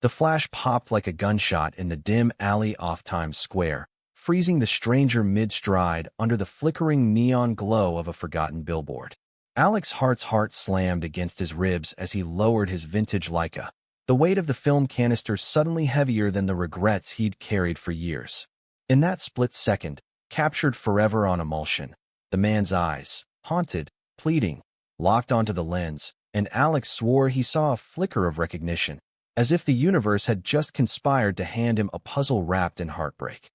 The flash popped like a gunshot in the dim alley off Times Square, freezing the stranger mid-stride under the flickering neon glow of a forgotten billboard. Alex's heart slammed against his ribs as he lowered his vintage Leica, the weight of the film canister suddenly heavier than the regrets he'd carried for years. In that split second, captured forever on emulsion, the man's eyes, haunted, pleading, locked onto the lens, and Alex swore he saw a flicker of recognition, as if the universe had just conspired to hand him a puzzle wrapped in heartbreak.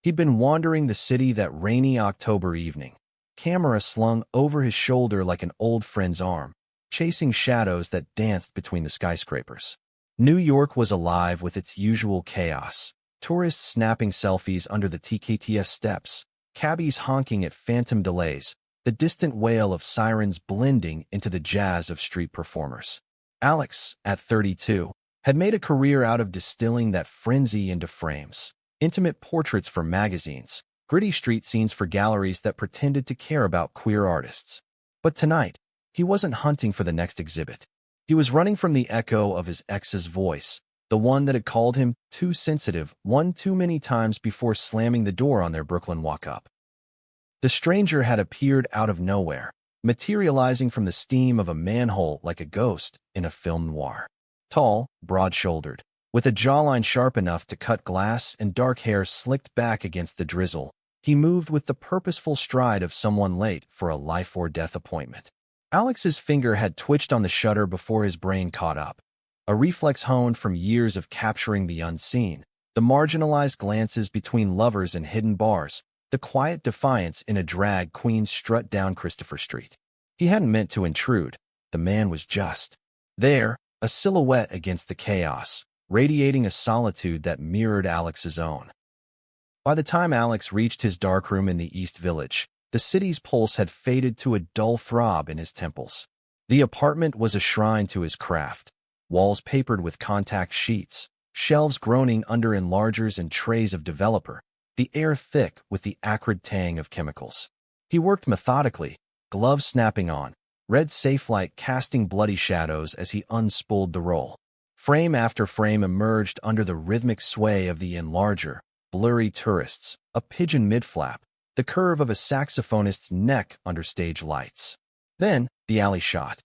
He'd been wandering the city that rainy October evening, camera slung over his shoulder like an old friend's arm, chasing shadows that danced between the skyscrapers. New York was alive with its usual chaos. Tourists snapping selfies under the TKTS steps, cabbies honking at phantom delays, the distant wail of sirens blending into the jazz of street performers. Alex, at 32, had made a career out of distilling that frenzy into frames. Intimate portraits for magazines, gritty street scenes for galleries that pretended to care about queer artists. But tonight, he wasn't hunting for the next exhibit. He was running from the echo of his ex's voice, the one that had called him too sensitive one too many times before slamming the door on their Brooklyn walk-up. The stranger had appeared out of nowhere, materializing from the steam of a manhole like a ghost in a film noir. Tall, broad-shouldered, with a jawline sharp enough to cut glass and dark hair slicked back against the drizzle, he moved with the purposeful stride of someone late for a life-or-death appointment. Alex's finger had twitched on the shutter before his brain caught up, a reflex honed from years of capturing the unseen, the marginalized glances between lovers in hidden bars, the quiet defiance in a drag queen's strut down Christopher Street. He hadn't meant to intrude. The man was just there, a silhouette against the chaos, radiating a solitude that mirrored Alex's own. By the time Alex reached his darkroom in the East Village, the city's pulse had faded to a dull throb in his temples. The apartment was a shrine to his craft, walls papered with contact sheets, shelves groaning under enlargers and trays of developer, the air thick with the acrid tang of chemicals. He worked methodically, gloves snapping on, red safe light casting bloody shadows as he unspooled the roll. Frame after frame emerged under the rhythmic sway of the enlarger, blurry tourists, a pigeon mid-flap, the curve of a saxophonist's neck under stage lights. Then, the alley shot.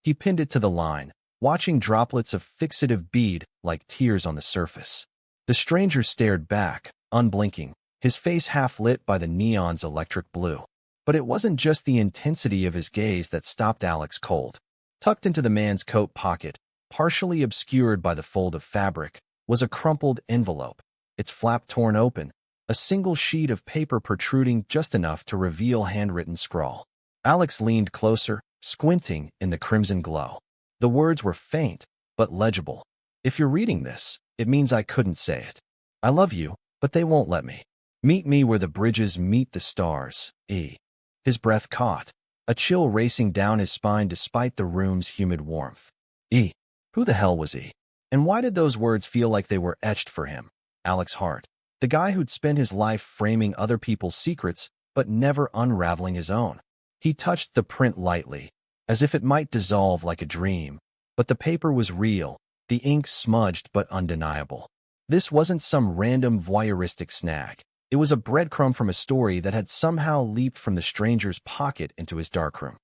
He pinned it to the line, watching droplets of fixative bead like tears on the surface. The stranger stared back, unblinking, his face half lit by the neon's electric blue. But it wasn't just the intensity of his gaze that stopped Alex cold. Tucked into the man's coat pocket, partially obscured by the fold of fabric, was a crumpled envelope, its flap torn open, a single sheet of paper protruding just enough to reveal handwritten scrawl. Alex leaned closer, squinting in the crimson glow. The words were faint, but legible. If you're reading this, it means I couldn't say it. I love you, but they won't let me. Meet me where the bridges meet the stars, E. His breath caught, a chill racing down his spine despite the room's humid warmth. E. Who the hell was he? And why did those words feel like they were etched for him? Alex Hart, the guy who'd spent his life framing other people's secrets, but never unraveling his own. He touched the print lightly, as if it might dissolve like a dream, but the paper was real, the ink smudged but undeniable. This wasn't some random voyeuristic snag. It was a breadcrumb from a story that had somehow leaped from the stranger's pocket into his darkroom.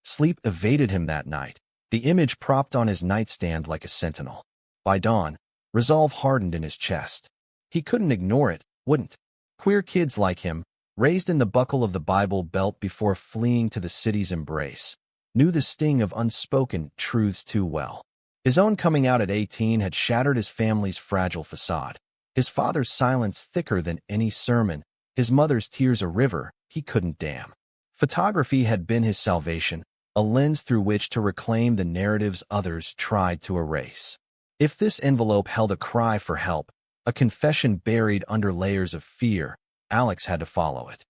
Sleep evaded him that night, the image propped on his nightstand like a sentinel. By dawn, resolve hardened in his chest. He couldn't ignore it, wouldn't. Queer kids like him, raised in the buckle of the Bible Belt before fleeing to the city's embrace, knew the sting of unspoken truths too well. His own coming out at 18 had shattered his family's fragile facade. His father's silence thicker than any sermon, his mother's tears a river he couldn't dam. Photography had been his salvation, a lens through which to reclaim the narratives others tried to erase. If this envelope held a cry for help, a confession buried under layers of fear, Alex had to follow it.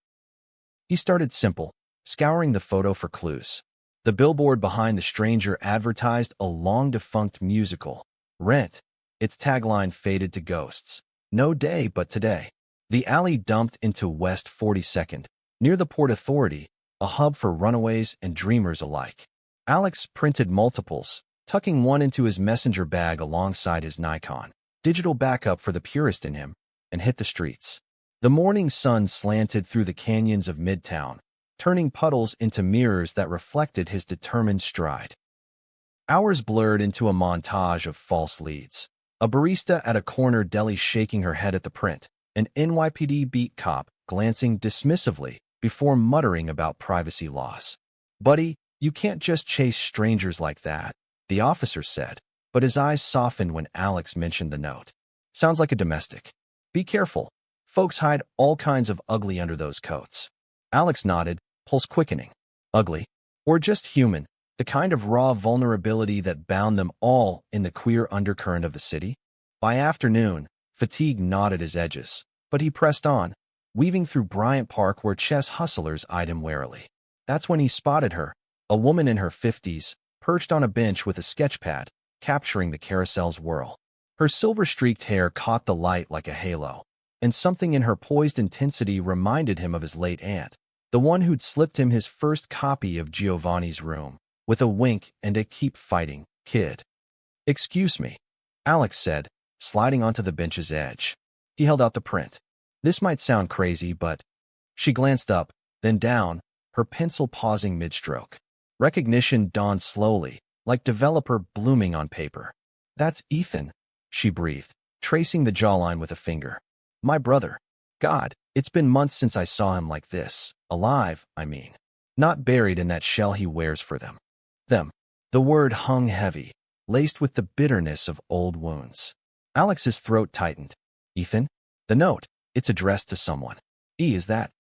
He started simple, scouring the photo for clues. The billboard behind the stranger advertised a long-defunct musical, Rent. Its tagline faded to ghosts. No day but today. The alley dumped into West 42nd, near the Port Authority, a hub for runaways and dreamers alike. Alex printed multiples, tucking one into his messenger bag alongside his Nikon digital backup for the purist in him, and hit the streets. The morning sun slanted through the canyons of Midtown, turning puddles into mirrors that reflected his determined stride. Hours blurred into a montage of false leads. A barista at a corner deli shaking her head at the print, an NYPD beat cop glancing dismissively before muttering about privacy laws. "Buddy, you can't just chase strangers like that," the officer said, but his eyes softened when Alex mentioned the note. "Sounds like a domestic. Be careful. Folks hide all kinds of ugly under those coats." Alex nodded, pulse quickening. Ugly? Or just human? The kind of raw vulnerability that bound them all in the queer undercurrent of the city? By afternoon, fatigue gnawed at his edges, but he pressed on, weaving through Bryant Park where chess hustlers eyed him warily. That's when he spotted her, a woman in her 50s, perched on a bench with a sketchpad, capturing the carousel's whirl. Her silver-streaked hair caught the light like a halo, and something in her poised intensity reminded him of his late aunt, the one who'd slipped him his first copy of Giovanni's Room, with a wink and a "keep fighting, kid." "Excuse me," Alex said, sliding onto the bench's edge. He held out the print. "This might sound crazy, but—" She glanced up, then down, her pencil pausing mid-stroke. Recognition dawned slowly, like developer blooming on paper. "That's Ethan," she breathed, tracing the jawline with a finger. "My brother. God, it's been months since I saw him like this. Alive, I mean. Not buried in that shell he wears for them." Them. The word hung heavy, laced with the bitterness of old wounds. Alex's throat tightened. "Ethan? The note. It's addressed to someone. Is that?"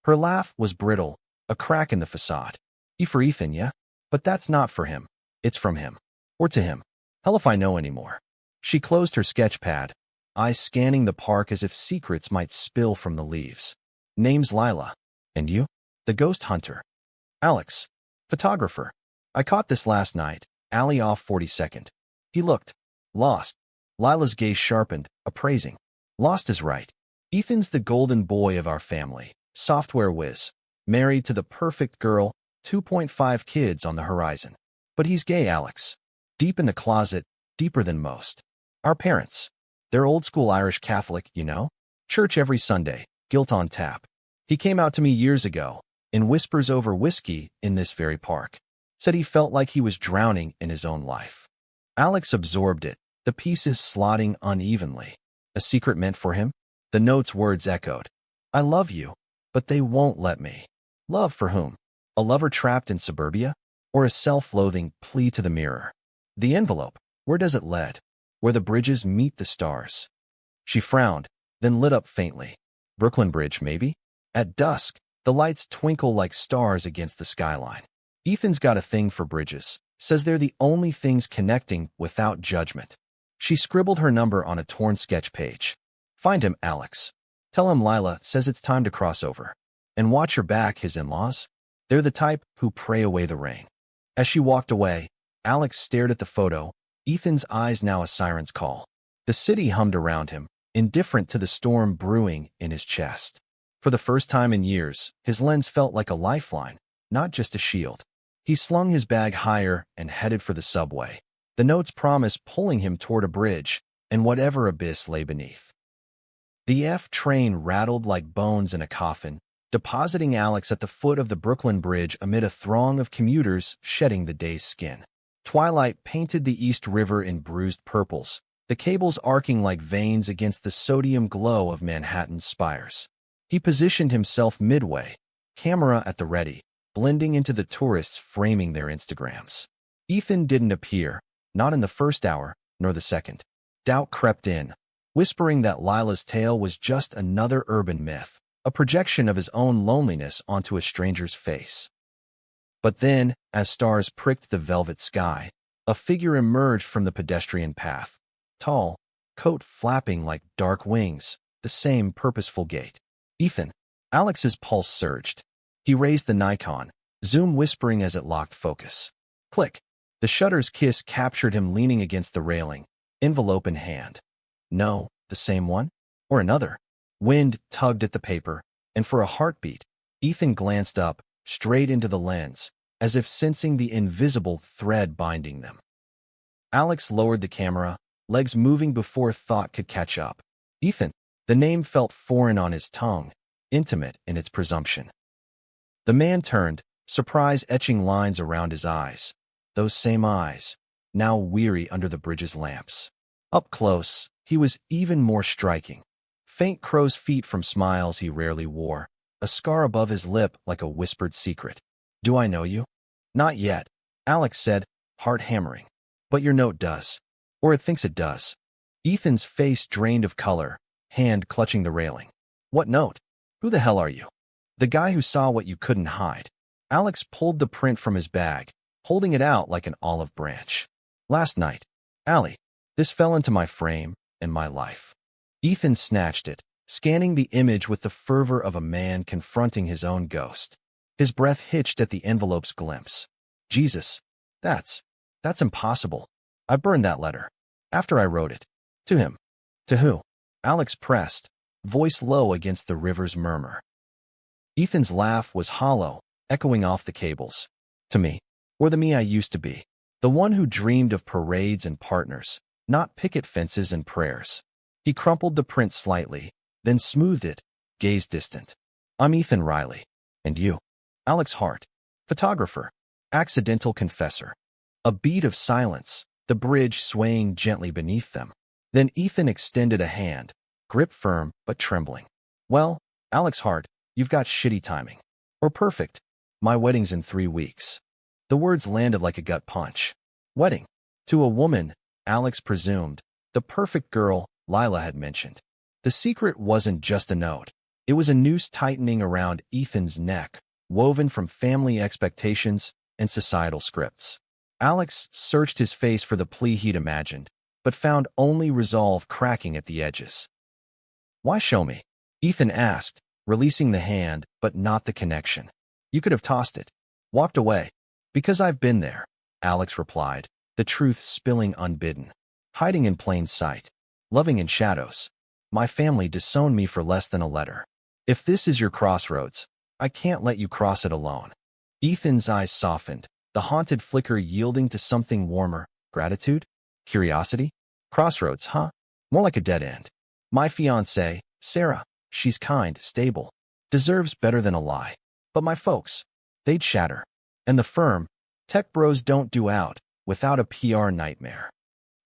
Her laugh was brittle, a crack in the facade. "E for Ethan, yeah? But that's not for him. It's from him. Or to him. Hell if I know anymore." She closed her sketch pad, eyes scanning the park as if secrets might spill from the leaves. "Name's Lila. And you?" "The ghost hunter." "Alex. Photographer. I caught this last night, alley off 42nd. He looked lost." Lila's gaze sharpened, appraising. "Lost is right. Ethan's the golden boy of our family, software whiz, married to the perfect girl, 2.5 kids on the horizon. But he's gay, Alex. Deep in the closet, deeper than most. Our parents. They're old-school Irish Catholic, you know? Church every Sunday, guilt on tap. He came out to me years ago, in whispers over whiskey in this very park. Said he felt like he was drowning in his own life." Alex absorbed it, the pieces slotting unevenly. A secret meant for him? The note's words echoed. "I love you, but they won't let me." Love for whom? A lover trapped in suburbia? Or a self-loathing plea to the mirror? The envelope, where does it lead? Where the bridges meet the stars. She frowned, then lit up faintly. Brooklyn Bridge, maybe? At dusk, the lights twinkle like stars against the skyline. Ethan's got a thing for bridges, says they're the only things connecting without judgment. She scribbled her number on a torn sketch page. "Find him, Alex. Tell him Lila says it's time to cross over. And watch your back, his in-laws. They're the type who pray away the rain." As she walked away, Alex stared at the photo, Ethan's eyes now a siren's call. The city hummed around him, indifferent to the storm brewing in his chest. For the first time in years, his lens felt like a lifeline, not just a shield. He slung his bag higher and headed for the subway, the note's promise pulling him toward a bridge and whatever abyss lay beneath. The F train rattled like bones in a coffin, depositing Alex at the foot of the Brooklyn Bridge amid a throng of commuters shedding the day's skin. Twilight painted the East River in bruised purples, the cables arcing like veins against the sodium glow of Manhattan's spires. He positioned himself midway, camera at the ready, blending into the tourists framing their Instagrams. Ethan didn't appear, not in the first hour, nor the second. Doubt crept in, whispering that Lila's tale was just another urban myth, a projection of his own loneliness onto a stranger's face. But then, as stars pricked the velvet sky, a figure emerged from the pedestrian path. Tall, coat flapping like dark wings, the same purposeful gait. "Ethan." Alex's pulse surged. He raised the Nikon, zoom whispering as it locked focus. Click. The shutter's kiss captured him leaning against the railing, envelope in hand. No, the same one? Or another? Wind tugged at the paper, and for a heartbeat, Ethan glanced up, straight into the lens, as if sensing the invisible thread binding them. Alex lowered the camera, legs moving before thought could catch up. Ethan. The name felt foreign on his tongue, intimate in its presumption. The man turned, surprise etching lines around his eyes. Those same eyes, now weary under the bridge's lamps. Up close, he was even more striking. Faint crow's feet from smiles he rarely wore, a scar above his lip like a whispered secret. Do I know you? Not yet, Alex said, heart hammering. But your note does. Or it thinks it does. Ethan's face drained of color, hand clutching the railing. What note? Who the hell are you? The guy who saw what you couldn't hide. Alex pulled the print from his bag, holding it out like an olive branch. Last night. Allie, this fell into my frame and my life. Ethan snatched it, scanning the image with the fervor of a man confronting his own ghost. His breath hitched at the envelope's glimpse. Jesus, that's impossible. I burned that letter. After I wrote it. To him. To who? Alex pressed, voice low against the river's murmur. Ethan's laugh was hollow, echoing off the cables. To me. Or the me I used to be. The one who dreamed of parades and partners, not picket fences and prayers. He crumpled the print slightly, then smoothed it, gaze distant. I'm Ethan Riley. And you? Alex Hart. Photographer. Accidental confessor. A beat of silence, the bridge swaying gently beneath them. Then Ethan extended a hand, grip firm but trembling. Well, Alex Hart, you've got shitty timing. Or perfect. My wedding's in 3 weeks. The words landed like a gut punch. Wedding. To a woman, Alex presumed, the perfect girl Lila had mentioned. The secret wasn't just a note. It was a noose tightening around Ethan's neck, woven from family expectations and societal scripts. Alex searched his face for the plea he'd imagined, but found only resolve cracking at the edges. Why show me? Ethan asked, releasing the hand, but not the connection. You could have tossed it. Walked away. Because I've been there, Alex replied, the truth spilling unbidden. Hiding in plain sight. Loving in shadows. My family disowned me for less than a letter. If this is your crossroads, I can't let you cross it alone. Ethan's eyes softened, the haunted flicker yielding to something warmer. Gratitude? Curiosity? Crossroads, huh? More like a dead end. My fiancée, Sarah, she's kind, stable, deserves better than a lie. But my folks, they'd shatter. And the firm, tech bros don't do out without a PR nightmare.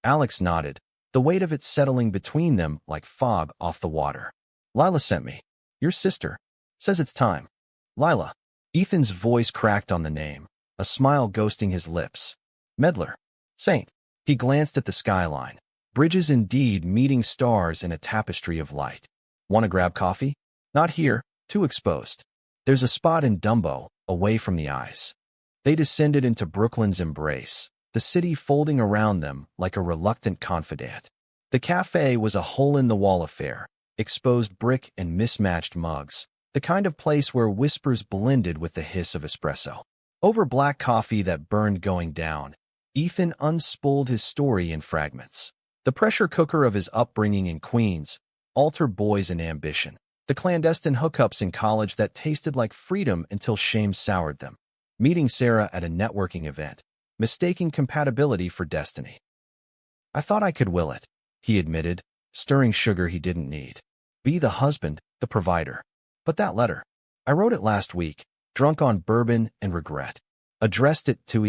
Alex nodded, the weight of it settling between them like fog off the water. Lila sent me. Your sister. Says it's time. Lila. Ethan's voice cracked on the name, a smile ghosting his lips. Medler. Saint. He glanced at the skyline. Bridges indeed meeting stars in a tapestry of light. Want to grab coffee? Not here, too exposed. There's a spot in Dumbo, away from the eyes. They descended into Brooklyn's embrace, the city folding around them like a reluctant confidant. The cafe was a hole-in-the-wall affair, exposed brick and mismatched mugs, the kind of place where whispers blended with the hiss of espresso. Over black coffee that burned going down, Ethan unspooled his story in fragments. The pressure cooker of his upbringing in Queens, altar boys and ambition, the clandestine hookups in college that tasted like freedom until shame soured them, meeting Sarah at a networking event, mistaking compatibility for destiny. I thought I could will it, he admitted, stirring sugar he didn't need. Be the husband, the provider. But that letter, I wrote it last week, drunk on bourbon and regret. Addressed it to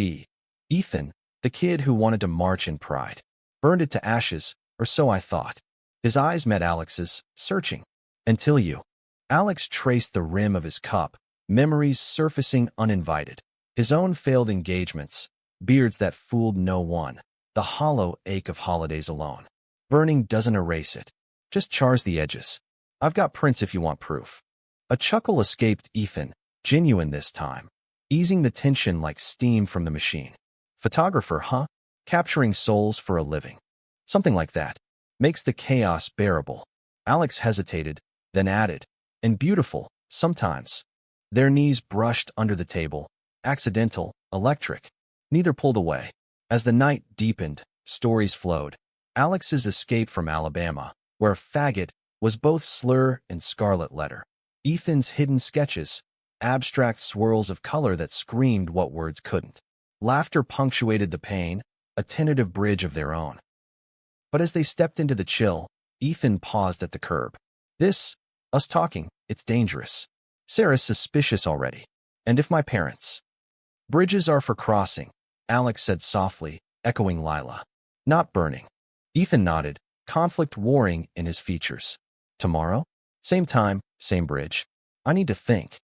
Ethan, the kid who wanted to march in pride. Burned it to ashes, or so I thought. His eyes met Alex's, searching. Until you. Alex traced the rim of his cup, memories surfacing uninvited. His own failed engagements, beards that fooled no one, the hollow ache of holidays alone. Burning doesn't erase it, just chars the edges. I've got prints if you want proof. A chuckle escaped Ethan, genuine this time, easing the tension like steam from the machine. Photographer, huh? Capturing souls for a living. Something like that. Makes the chaos bearable. Alex hesitated, then added, and beautiful, sometimes. Their knees brushed under the table, accidental, electric. Neither pulled away. As the night deepened, stories flowed. Alex's escape from Alabama, where faggot was both slur and scarlet letter. Ethan's hidden sketches, abstract swirls of color that screamed what words couldn't. Laughter punctuated the pain, a tentative bridge of their own. But as they stepped into the chill, Ethan paused at the curb. Us talking, it's dangerous. Sarah's suspicious already. And if my parents? Bridges are for crossing, Alex said softly, echoing Lila. Not burning. Ethan nodded, conflict warring in his features. Tomorrow? Same time, same bridge. I need to think.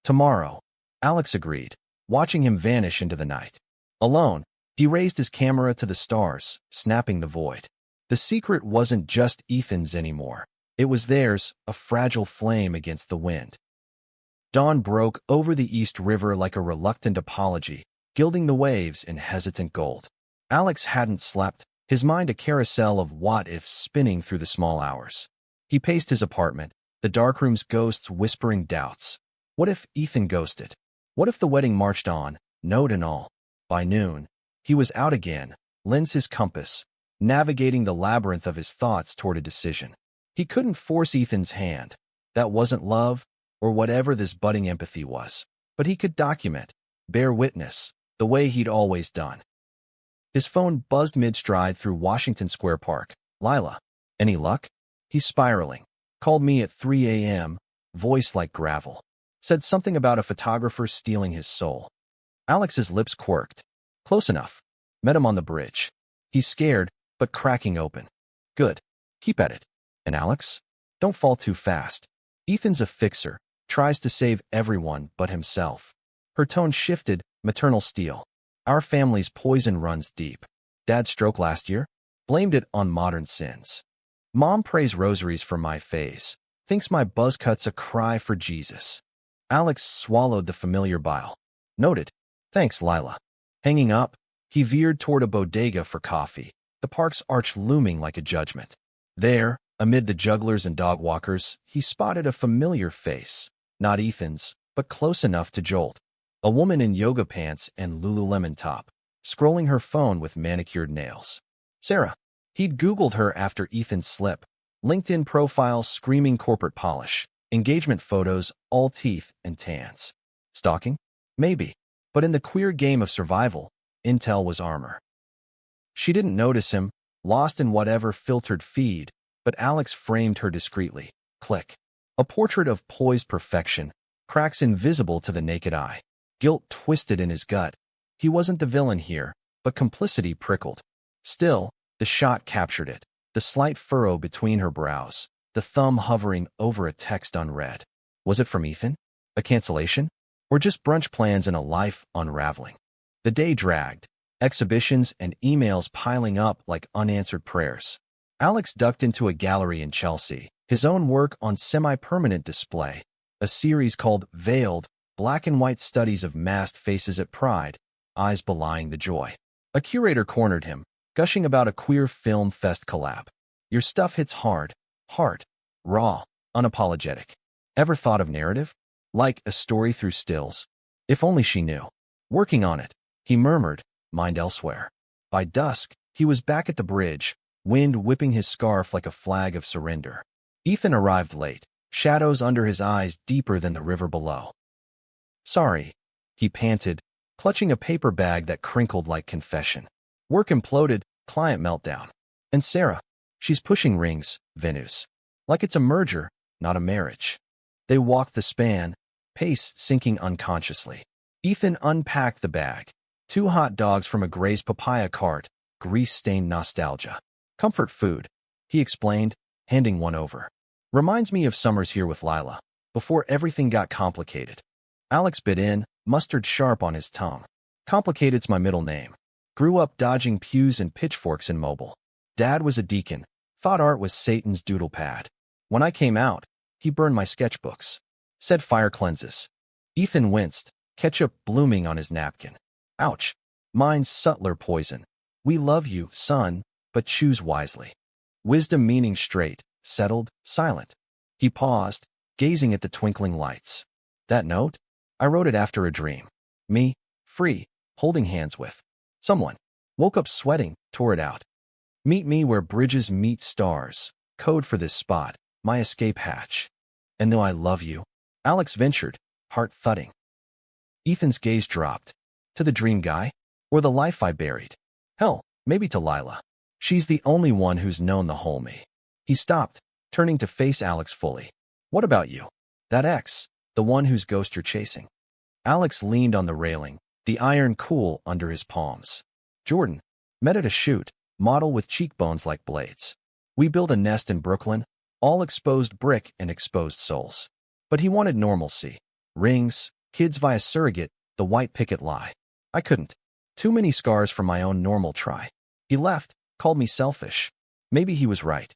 Tomorrow, Alex agreed, watching him vanish into the night. Alone, he raised his camera to the stars, snapping the void. The secret wasn't just Ethan's anymore. It was theirs, a fragile flame against the wind. Dawn broke over the East River like a reluctant apology, gilding the waves in hesitant gold. Alex hadn't slept, his mind a carousel of what-ifs spinning through the small hours. He paced his apartment, the darkroom's ghosts whispering doubts. What if Ethan ghosted? What if the wedding marched on, note and all? By noon, he was out again, lens his compass, navigating the labyrinth of his thoughts toward a decision. He couldn't force Ethan's hand. That wasn't love, or whatever this budding empathy was. But he could document, bear witness, the way he'd always done. His phone buzzed mid-stride through Washington Square Park. Lila. Any luck? He's spiraling. Called me at 3 a.m., voice like gravel. Said something about a photographer stealing his soul. Alex's lips quirked. Close enough. Met him on the bridge. He's scared, but cracking open. Good. Keep at it. And Alex? Don't fall too fast. Ethan's a fixer, tries to save everyone but himself. Her tone shifted, maternal steel. Our family's poison runs deep. Dad's stroke last year? Blamed it on modern sins. Mom prays rosaries for my phase. Thinks my buzz cut's a cry for Jesus. Alex swallowed the familiar bile. Noted. Thanks, Lila. Hanging up, he veered toward a bodega for coffee, the park's arch looming like a judgment. There, amid the jugglers and dog walkers, he spotted a familiar face. Not Ethan's, but close enough to jolt. A woman in yoga pants and Lululemon top, scrolling her phone with manicured nails. Sarah. He'd Googled her after Ethan's slip. LinkedIn profile screaming corporate polish. Engagement photos, all teeth and tans. Stalking? Maybe. But in the queer game of survival, intel was armor. She didn't notice him, lost in whatever filtered feed, but Alex framed her discreetly. Click. A portrait of poised perfection, cracks invisible to the naked eye. Guilt twisted in his gut. He wasn't the villain here, but complicity prickled. Still, the shot captured it, the slight furrow between her brows, the thumb hovering over a text unread. Was it from Ethan? A cancellation? Or just brunch plans and a life unraveling? The day dragged, exhibitions and emails piling up like unanswered prayers. Alex ducked into a gallery in Chelsea, his own work on semi-permanent display, a series called Veiled, black and white studies of masked faces at Pride, eyes belying the joy. A curator cornered him, gushing about a queer film fest collab. Your stuff hits hard, heart, raw, unapologetic. Ever thought of narrative? Like a story through stills. If only she knew. Working on it, he murmured, mind elsewhere. By dusk, he was back at the bridge, wind whipping his scarf like a flag of surrender. Ethan arrived late, shadows under his eyes deeper than the river below. Sorry, he panted, clutching a paper bag that crinkled like confession. Work imploded, client meltdown. And Sarah, she's pushing rings, venues. Like it's a merger, not a marriage. They walked the span, pace sinking unconsciously. Ethan unpacked the bag. 2 hot dogs from a Gray's papaya cart, grease-stained nostalgia. Comfort food, he explained, handing one over. Reminds me of summers here with Lila, before everything got complicated. Alex bit in, mustard sharp on his tongue. Complicated's my middle name. Grew up dodging pews and pitchforks in Mobile. Dad was a deacon, thought art was Satan's doodle pad. When I came out, he burned my sketchbooks. Said fire cleanses. Ethan winced, ketchup blooming on his napkin. Ouch. Mine's subtler poison. We love you, son, but choose wisely. Wisdom meaning straight, settled, silent. He paused, gazing at the twinkling lights. That note? I wrote it after a dream. Me, free, holding hands with someone. Woke up sweating, tore it out. Meet me where bridges meet stars. Code for this spot, my escape hatch. And though I love you, Alex ventured, heart thudding. Ethan's gaze dropped. To the dream guy? Or the life I buried? Hell, Maybe to Lila. She's the only one who's known the whole me. He stopped, turning to face Alex fully. What about you? That ex, the one whose ghost you're chasing. Alex leaned on the railing, the iron cool under his palms. Jordan, met at a shoot, model with cheekbones like blades. We built a nest in Brooklyn, all exposed brick and exposed souls. But he wanted normalcy. Rings, kids via surrogate, the white picket lie. I couldn't. Too many scars from my own normal try. He left, called me selfish. Maybe he was right.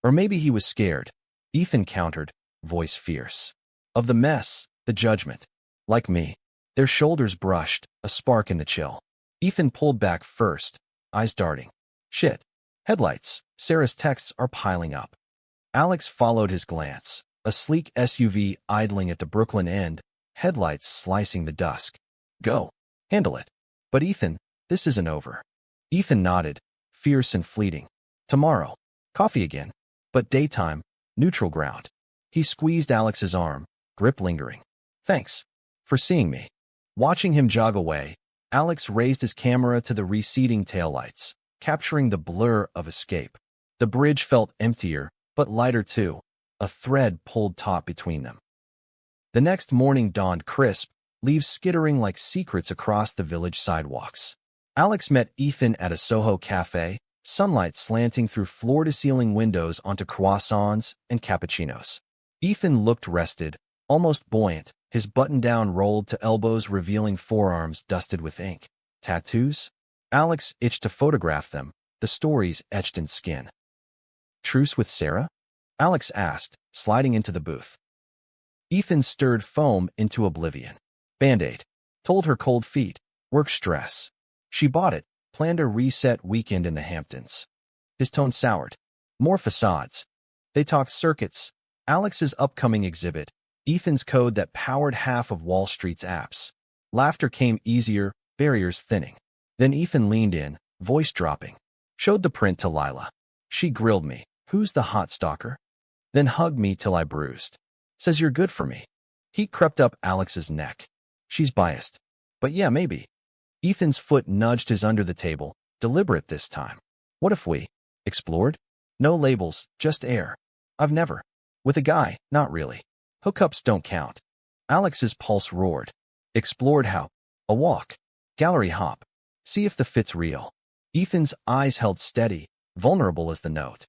Or maybe he was scared. Ethan countered, voice fierce. Of the mess, the judgment. Like me. Their shoulders brushed, a spark in the chill. Ethan pulled back first, eyes darting. Shit. Headlights. Sarah's texts are piling up. Alex followed his glance. A sleek SUV idling at the Brooklyn end, headlights slicing the dusk. Go. Handle it. But Ethan, this isn't over. Ethan nodded, fierce and fleeting. Tomorrow. Coffee again. But daytime, neutral ground. He squeezed Alex's arm, grip lingering. Thanks. For seeing me. Watching him jog away, Alex raised his camera to the receding taillights, capturing the blur of escape. The bridge felt emptier, but lighter too. A thread pulled taut between them. The next morning dawned crisp, leaves skittering like secrets across the village sidewalks. Alex met Ethan at a Soho cafe, sunlight slanting through floor-to-ceiling windows onto croissants and cappuccinos. Ethan looked rested, almost buoyant, his button-down rolled to elbows revealing forearms dusted with ink. Tattoos? Alex itched to photograph them, the stories etched in skin. Truce with Sarah? Alex asked, sliding into the booth. Ethan stirred foam into oblivion. Band-Aid. Told her cold feet. Work stress. She bought it, planned a reset weekend in the Hamptons. His tone soured. More facades. They talked circuits. Alex's upcoming exhibit. Ethan's code that powered half of Wall Street's apps. Laughter came easier, barriers thinning. Then Ethan leaned in, voice dropping. Showed the print to Lila. She grilled me. Who's the hot stalker? Then hugged me till I bruised. Says you're good for me. Heat crept up Alex's neck. She's biased. But yeah, maybe. Ethan's foot nudged his under the table, deliberate this time. What if we explored? No labels, just air. I've never. With a guy, not really. Hookups don't count. Alex's pulse roared. Explored how? A walk. Gallery hop. See if the fit's real. Ethan's eyes held steady, vulnerable as the note.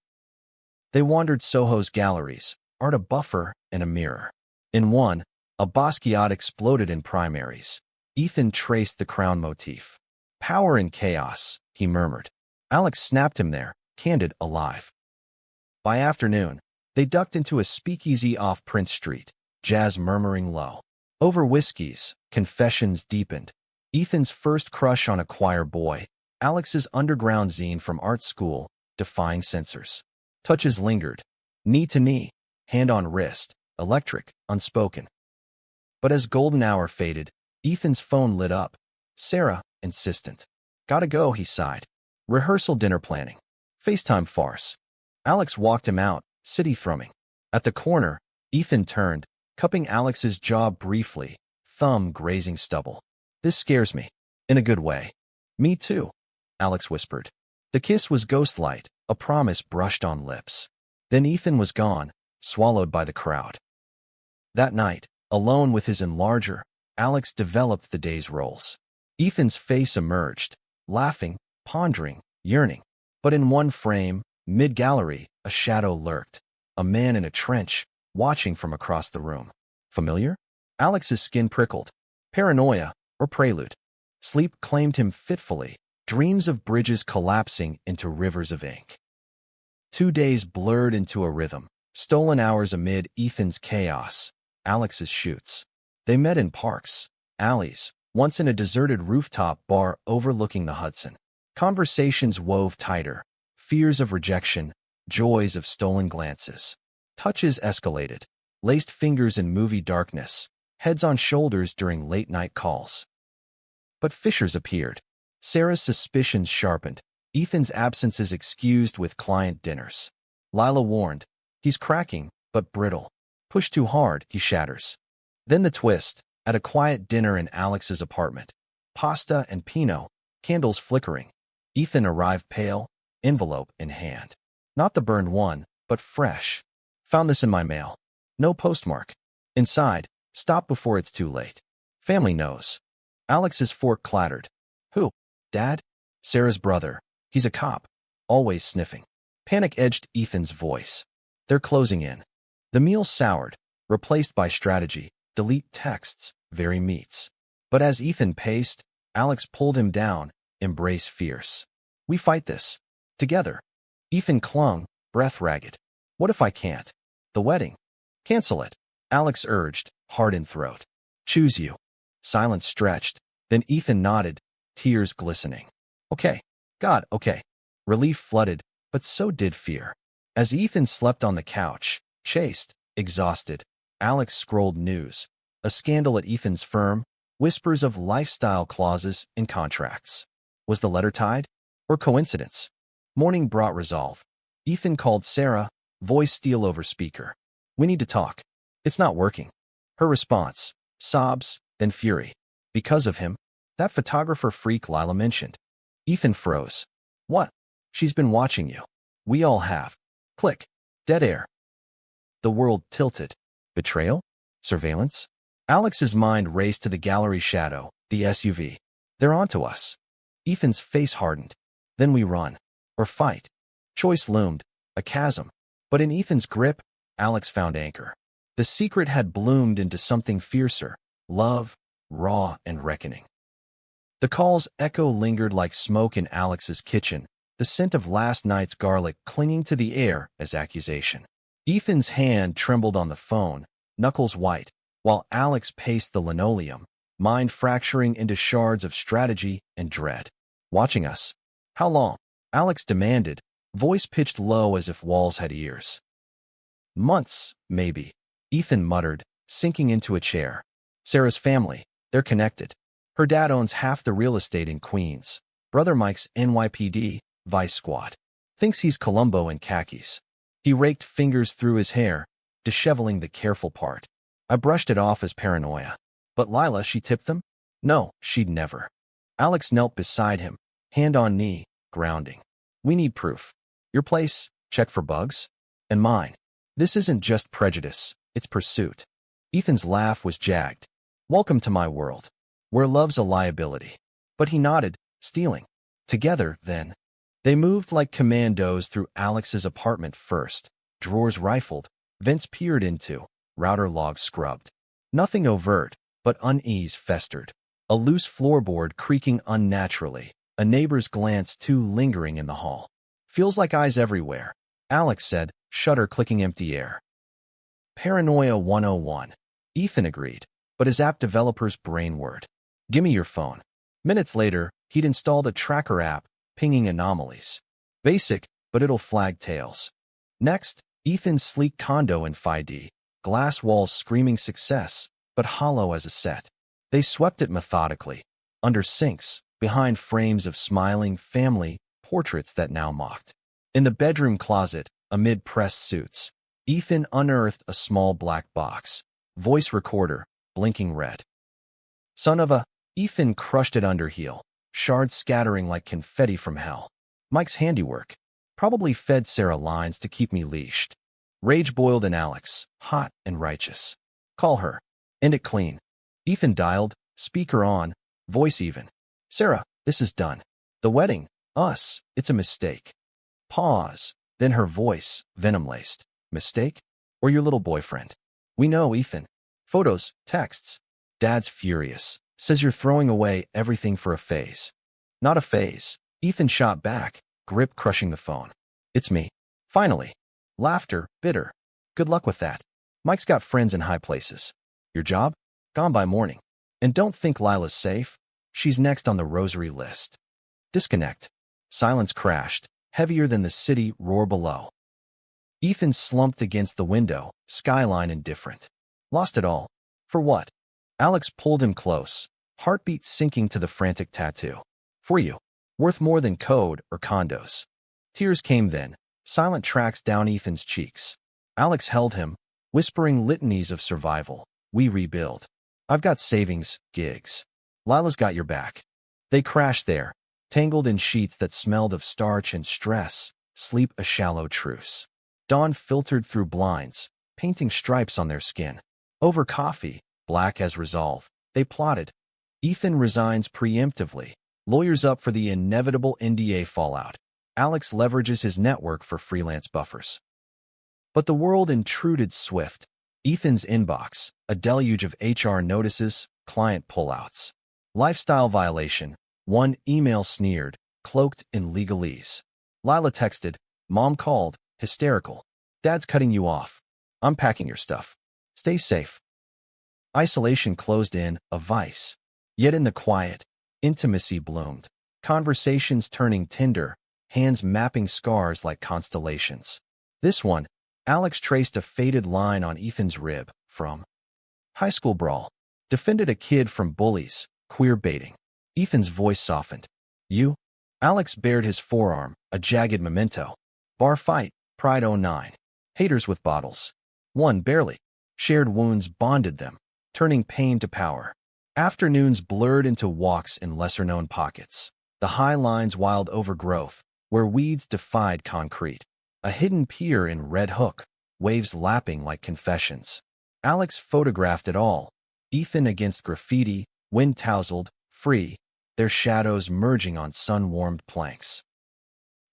They wandered Soho's galleries, art a buffer and a mirror. In one, a Basquiat exploded in primaries. Ethan traced the crown motif. Power in chaos, he murmured. Alex snapped him there, candid, alive. By afternoon, they ducked into a speakeasy off Prince Street, jazz murmuring low. Over whiskeys, confessions deepened. Ethan's first crush on a choir boy, Alex's underground zine from art school, defying censors. Touches lingered. Knee to knee, hand on wrist, electric, unspoken. But as golden hour faded, Ethan's phone lit up. Sarah, insistent. Gotta go, he sighed. Rehearsal dinner planning. FaceTime farce. Alex walked him out, city thrumming. At the corner, Ethan turned, cupping Alex's jaw briefly, thumb grazing stubble. This scares me. In a good way. Me too, Alex whispered. The kiss was ghostlight, a promise brushed on lips. Then Ethan was gone, swallowed by the crowd. That night, alone with his enlarger, Alex developed the day's roles. Ethan's face emerged, laughing, pondering, yearning. But in one frame, mid-gallery, a shadow lurked. A man in a trench, watching from across the room. Familiar? Alex's skin prickled. Paranoia, or prelude. Sleep claimed him fitfully, dreams of bridges collapsing into rivers of ink. 2 days blurred into a rhythm, stolen hours amid Ethan's chaos, Alex's shoots. They met in parks, alleys, once in a deserted rooftop bar overlooking the Hudson. Conversations wove tighter, fears of rejection, joys of stolen glances. Touches escalated, laced fingers in movie darkness, heads on shoulders during late-night calls. But fissures appeared. Sarah's suspicions sharpened, Ethan's absences excused with client dinners. Lila warned, he's cracking, but brittle. Push too hard, he shatters. Then the twist, at a quiet dinner in Alex's apartment. Pasta and Pinot, candles flickering. Ethan arrived pale, envelope in hand. Not the burned one, but fresh. Found this in my mail. No postmark. Inside, stop before it's too late. Family knows. Alex's fork clattered. Who? Dad? Sarah's brother. He's a cop. Always sniffing. Panic edged Ethan's voice. They're closing in. The meal soured, replaced by strategy. Delete texts, very meats. But as Ethan paced, Alex pulled him down, embrace fierce. We fight this. Together. Ethan clung, breath ragged. What if I can't? The wedding. Cancel it. Alex urged, hard in throat. Choose you. Silence stretched. Then Ethan nodded, tears glistening. Okay. God, okay. Relief flooded, but so did fear. As Ethan slept on the couch, chased, exhausted, Alex scrolled news. A scandal at Ethan's firm, whispers of lifestyle clauses in contracts. Was the letter tied? Or coincidence? Morning brought resolve. Ethan called Sarah, voice steel over speaker. We need to talk. It's not working. Her response, sobs, then fury. Because of him, that photographer freak Lila mentioned. Ethan froze. What? She's been watching you. We all have. Click. Dead air. The world tilted. Betrayal? Surveillance? Alex's mind raced to the gallery shadow, the SUV. They're onto us. Ethan's face hardened. Then we run. Or fight. Choice loomed, a chasm. But in Ethan's grip, Alex found anchor. The secret had bloomed into something fiercer. Love, raw and reckoning. The call's echo lingered like smoke in Alex's kitchen, the scent of last night's garlic clinging to the air as accusation. Ethan's hand trembled on the phone, knuckles white, while Alex paced the linoleum, mind fracturing into shards of strategy and dread. Watching us. How long? Alex demanded, voice pitched low as if walls had ears. Months, maybe. Ethan muttered, sinking into a chair. Sarah's family, they're connected. Her dad owns half the real estate in Queens. Brother Mike's NYPD, Vice Squad. Thinks he's Columbo in khakis. He raked fingers through his hair, disheveling the careful part. I brushed it off as paranoia. But Lila, she tipped them? No, she'd never. Alex knelt beside him, hand on knee, grounding. We need proof. Your place, check for bugs? And mine. This isn't just prejudice, it's pursuit. Ethan's laugh was jagged. Welcome to my world, where love's a liability. But he nodded, stealing. Together, then. They moved like commandos through Alex's apartment first, drawers rifled, vents peered into, router logs scrubbed. Nothing overt, but unease festered. A loose floorboard creaking unnaturally, a neighbor's glance too lingering in the hall. Feels like eyes everywhere, Alex said, shutter clicking empty air. Paranoia 101. Ethan agreed, but his app developer's brain word. Gimme your phone. Minutes later, he'd installed a tracker app, pinging anomalies. Basic, but it'll flag tails. Next, Ethan's sleek condo in 5D, glass walls screaming success, but hollow as a set. They swept it methodically, under sinks, behind frames of smiling family portraits that now mocked. In the bedroom closet, amid pressed suits, Ethan unearthed a small black box, voice recorder, blinking red. Son of a... Ethan crushed it under heel, shards scattering like confetti from hell. Mike's handiwork. Probably fed Sarah lines to keep me leashed. Rage boiled in Alex, hot and righteous. Call her. End it clean. Ethan dialed, speaker on, voice even. Sarah, this is done. The wedding, us, it's a mistake. Pause, then her voice, venom-laced. Mistake? Or your little boyfriend? We know, Ethan. Photos, texts. Dad's furious. Says you're throwing away everything for a phase. Not a phase. Ethan shot back, grip crushing the phone. It's me. Finally. Laughter, bitter. Good luck with that. Mike's got friends in high places. Your job? Gone by morning. And don't think Lila's safe. She's next on the rosary list. Disconnect. Silence crashed, heavier than the city roar below. Ethan slumped against the window, skyline indifferent. Lost it all. For what? Alex pulled him close, heartbeat sinking to the frantic tattoo. For you. Worth more than code or condos. Tears came then, silent tracks down Ethan's cheeks. Alex held him, whispering litanies of survival. We rebuild. I've got savings, gigs. Lila's got your back. They crashed there, Tangled in sheets that smelled of starch and stress, sleep a shallow truce. Dawn filtered through blinds, painting stripes on their skin. Over coffee, black as resolve, they plotted. Ethan resigns preemptively, lawyers up for the inevitable NDA fallout. Alex leverages his network for freelance buffers. But the world intruded swift. Ethan's inbox, a deluge of HR notices, client pullouts. Lifestyle violation, one email sneered, cloaked in legalese. Lila texted, "Mom called, hysterical. Dad's cutting you off. I'm packing your stuff. Stay safe." Isolation closed in, a vice. Yet in the quiet, intimacy bloomed. Conversations turning tender, hands mapping scars like constellations. This one, Alex traced a faded line on Ethan's rib from high school brawl. Defended a kid from bullies, queer baiting. Ethan's voice softened. "You?" Alex bared his forearm, a jagged memento. "Bar fight, Pride '09. Haters with bottles. One barely. Shared wounds bonded them, turning pain to power. Afternoons blurred into walks in lesser-known pockets. The high lines wild overgrowth, where weeds defied concrete. A hidden pier in Red Hook, waves lapping like confessions. Alex photographed it all. Ethan against graffiti, wind-tousled, free, their shadows merging on sun-warmed planks.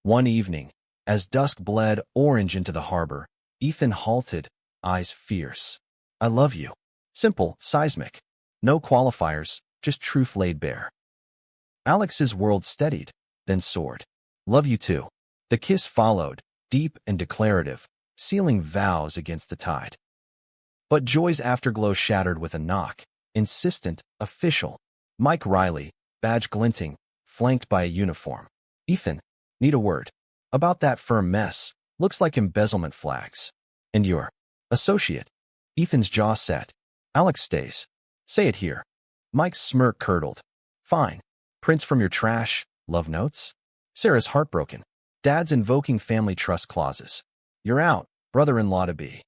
One evening, as dusk bled orange into the harbor, Ethan halted, eyes fierce. "I love you." Simple, seismic. No qualifiers, just truth laid bare. Alex's world steadied, then soared. "Love you too." The kiss followed, deep and declarative, sealing vows against the tide. But joy's afterglow shattered with a knock, insistent, official. Mike Riley, badge glinting, flanked by a uniform. "Ethan, need a word. About that firm mess, looks like embezzlement flags. And your associate." Ethan's jaw set. "Alex stays. Say it here." Mike's smirk curdled. "Fine. Prints from your trash, love notes?" Sarah's heartbroken. "Dad's invoking family trust clauses. You're out, brother-in-law to be."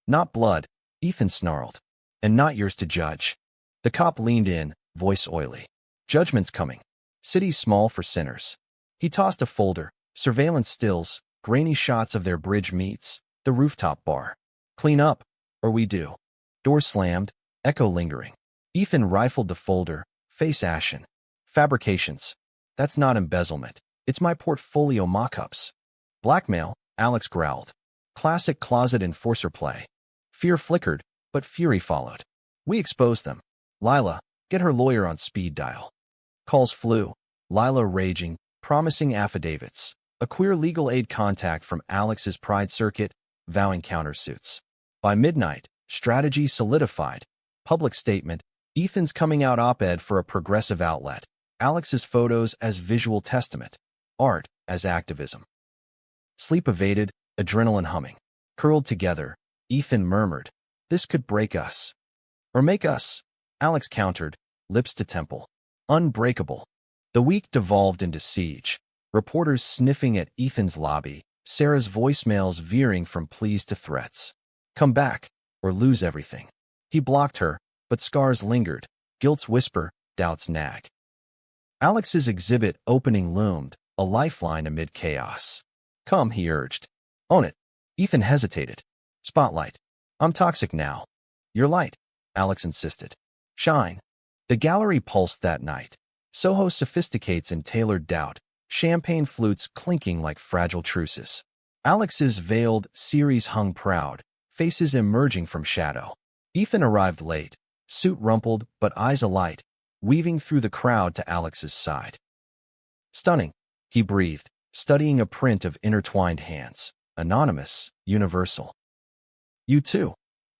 "Not blood," Ethan snarled. "And not yours to judge." The cop leaned in, voice oily. "Judgment's coming. City's small for sinners." He tossed a folder, surveillance stills, grainy shots of their bridge meets, the rooftop bar. "Clean up, or we do." Door slammed, echo lingering. Ethan rifled the folder, face ashen. "Fabrications. That's not embezzlement. It's my portfolio mock-ups." "Blackmail," Alex growled. Classic closet enforcer play. Fear flickered, but fury followed. "We exposed them. Lila, get her lawyer on speed dial." Calls flew. Lila raging, promising affidavits. A queer legal aid contact from Alex's Pride circuit, vowing countersuits. By midnight, strategy solidified. Public statement, Ethan's coming out op-ed for a progressive outlet. Alex's photos as visual testament. Art as activism. Sleep evaded, adrenaline humming. Curled together, Ethan murmured, "This could break us. Or make us." Alex countered, lips to temple. Unbreakable. The week devolved into siege. Reporters sniffing at Ethan's lobby, Sarah's voicemails veering from pleas to threats. "Come back, or lose everything." He blocked her, but scars lingered. Guilt's whisper, doubt's nag. Alex's exhibit opening loomed, a lifeline amid chaos. "Come," he urged. "Own it." Ethan hesitated. "Spotlight. I'm toxic now." "You're light," Alex insisted. "Shine." The gallery pulsed that night. Soho sophisticates in tailored doubt, champagne flutes clinking like fragile truces. Alex's veiled series hung proud, faces emerging from shadow. Ethan arrived late, suit rumpled but eyes alight, weaving through the crowd to Alex's side. "Stunning," he breathed, studying a print of intertwined hands. Anonymous, universal. "You too,"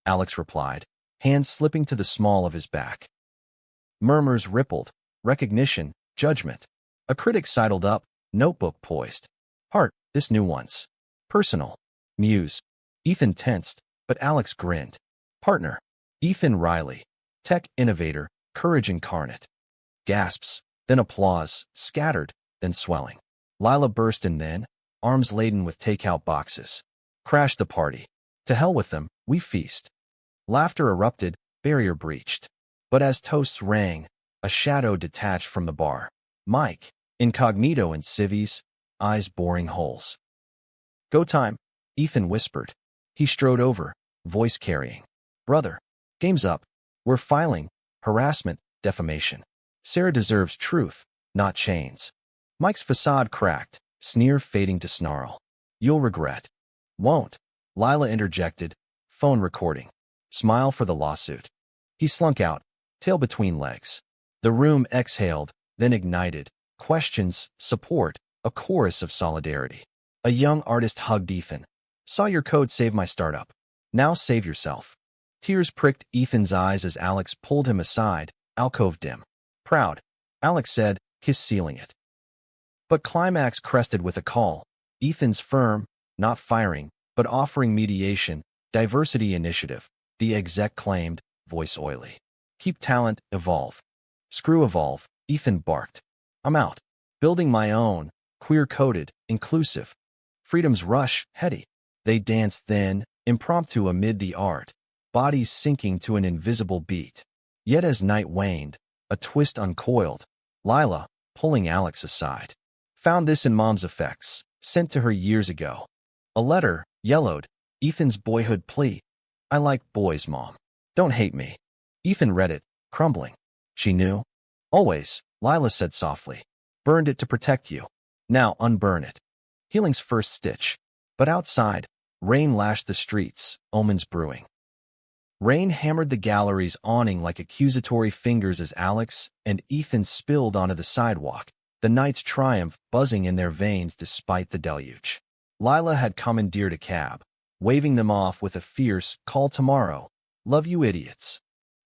Alex replied, hands slipping to the small of his back. Murmurs rippled, recognition, judgment. A critic sidled up, notebook poised. "Heart, this new one's personal." Muse. Ethan tensed, but Alex grinned. "Partner." Ethan Riley. Tech innovator, courage incarnate. Gasps, then applause, scattered, then swelling. Lila burst in then, arms laden with takeout boxes. "Crash the party. To hell with them, we feast." Laughter erupted, barrier breached. But as toasts rang, a shadow detached from the bar. Mike, Incognito in civvies, eyes boring holes. Go time, Ethan whispered. He strode over, voice carrying. Brother, game's up. We're filing. Harassment, defamation. Sarah deserves truth, not chains. Mike's facade cracked, sneer fading to snarl. You'll regret. Won't. Lila interjected, phone recording. Smile for the lawsuit. He slunk out, tail between legs. The room exhaled, then ignited. Questions, support, a chorus of solidarity. A young artist hugged Ethan. Saw your code save my startup. Now save yourself. Tears pricked Ethan's eyes as Alex pulled him aside, alcove dim. Proud, Alex said, kiss sealing it. But climax crested with a call. Ethan's firm, not firing, but offering mediation, diversity initiative, the exec claimed, voice oily. Keep talent, evolve. Screw evolve, Ethan barked. I'm out. Building my own, queer-coded, inclusive. Freedom's rush, heady. They danced then, impromptu amid the art, bodies sinking to an invisible beat. Yet as night waned, a twist uncoiled. Lila, pulling Alex aside. Found this in Mom's effects, sent to her years ago. A letter, yellowed, Ethan's boyhood plea. I like boys, Mom. Don't hate me. Ethan read it, crumbling. She knew. Always, Lila said softly. Burned it to protect you. Now unburn it. Healing's first stitch. But outside, rain lashed the streets, omens brewing. Rain hammered the gallery's awning like accusatory fingers as Alex and Ethan spilled onto the sidewalk, the night's triumph buzzing in their veins despite the deluge. Lila had commandeered a cab, waving them off with a fierce, call tomorrow, love you idiots.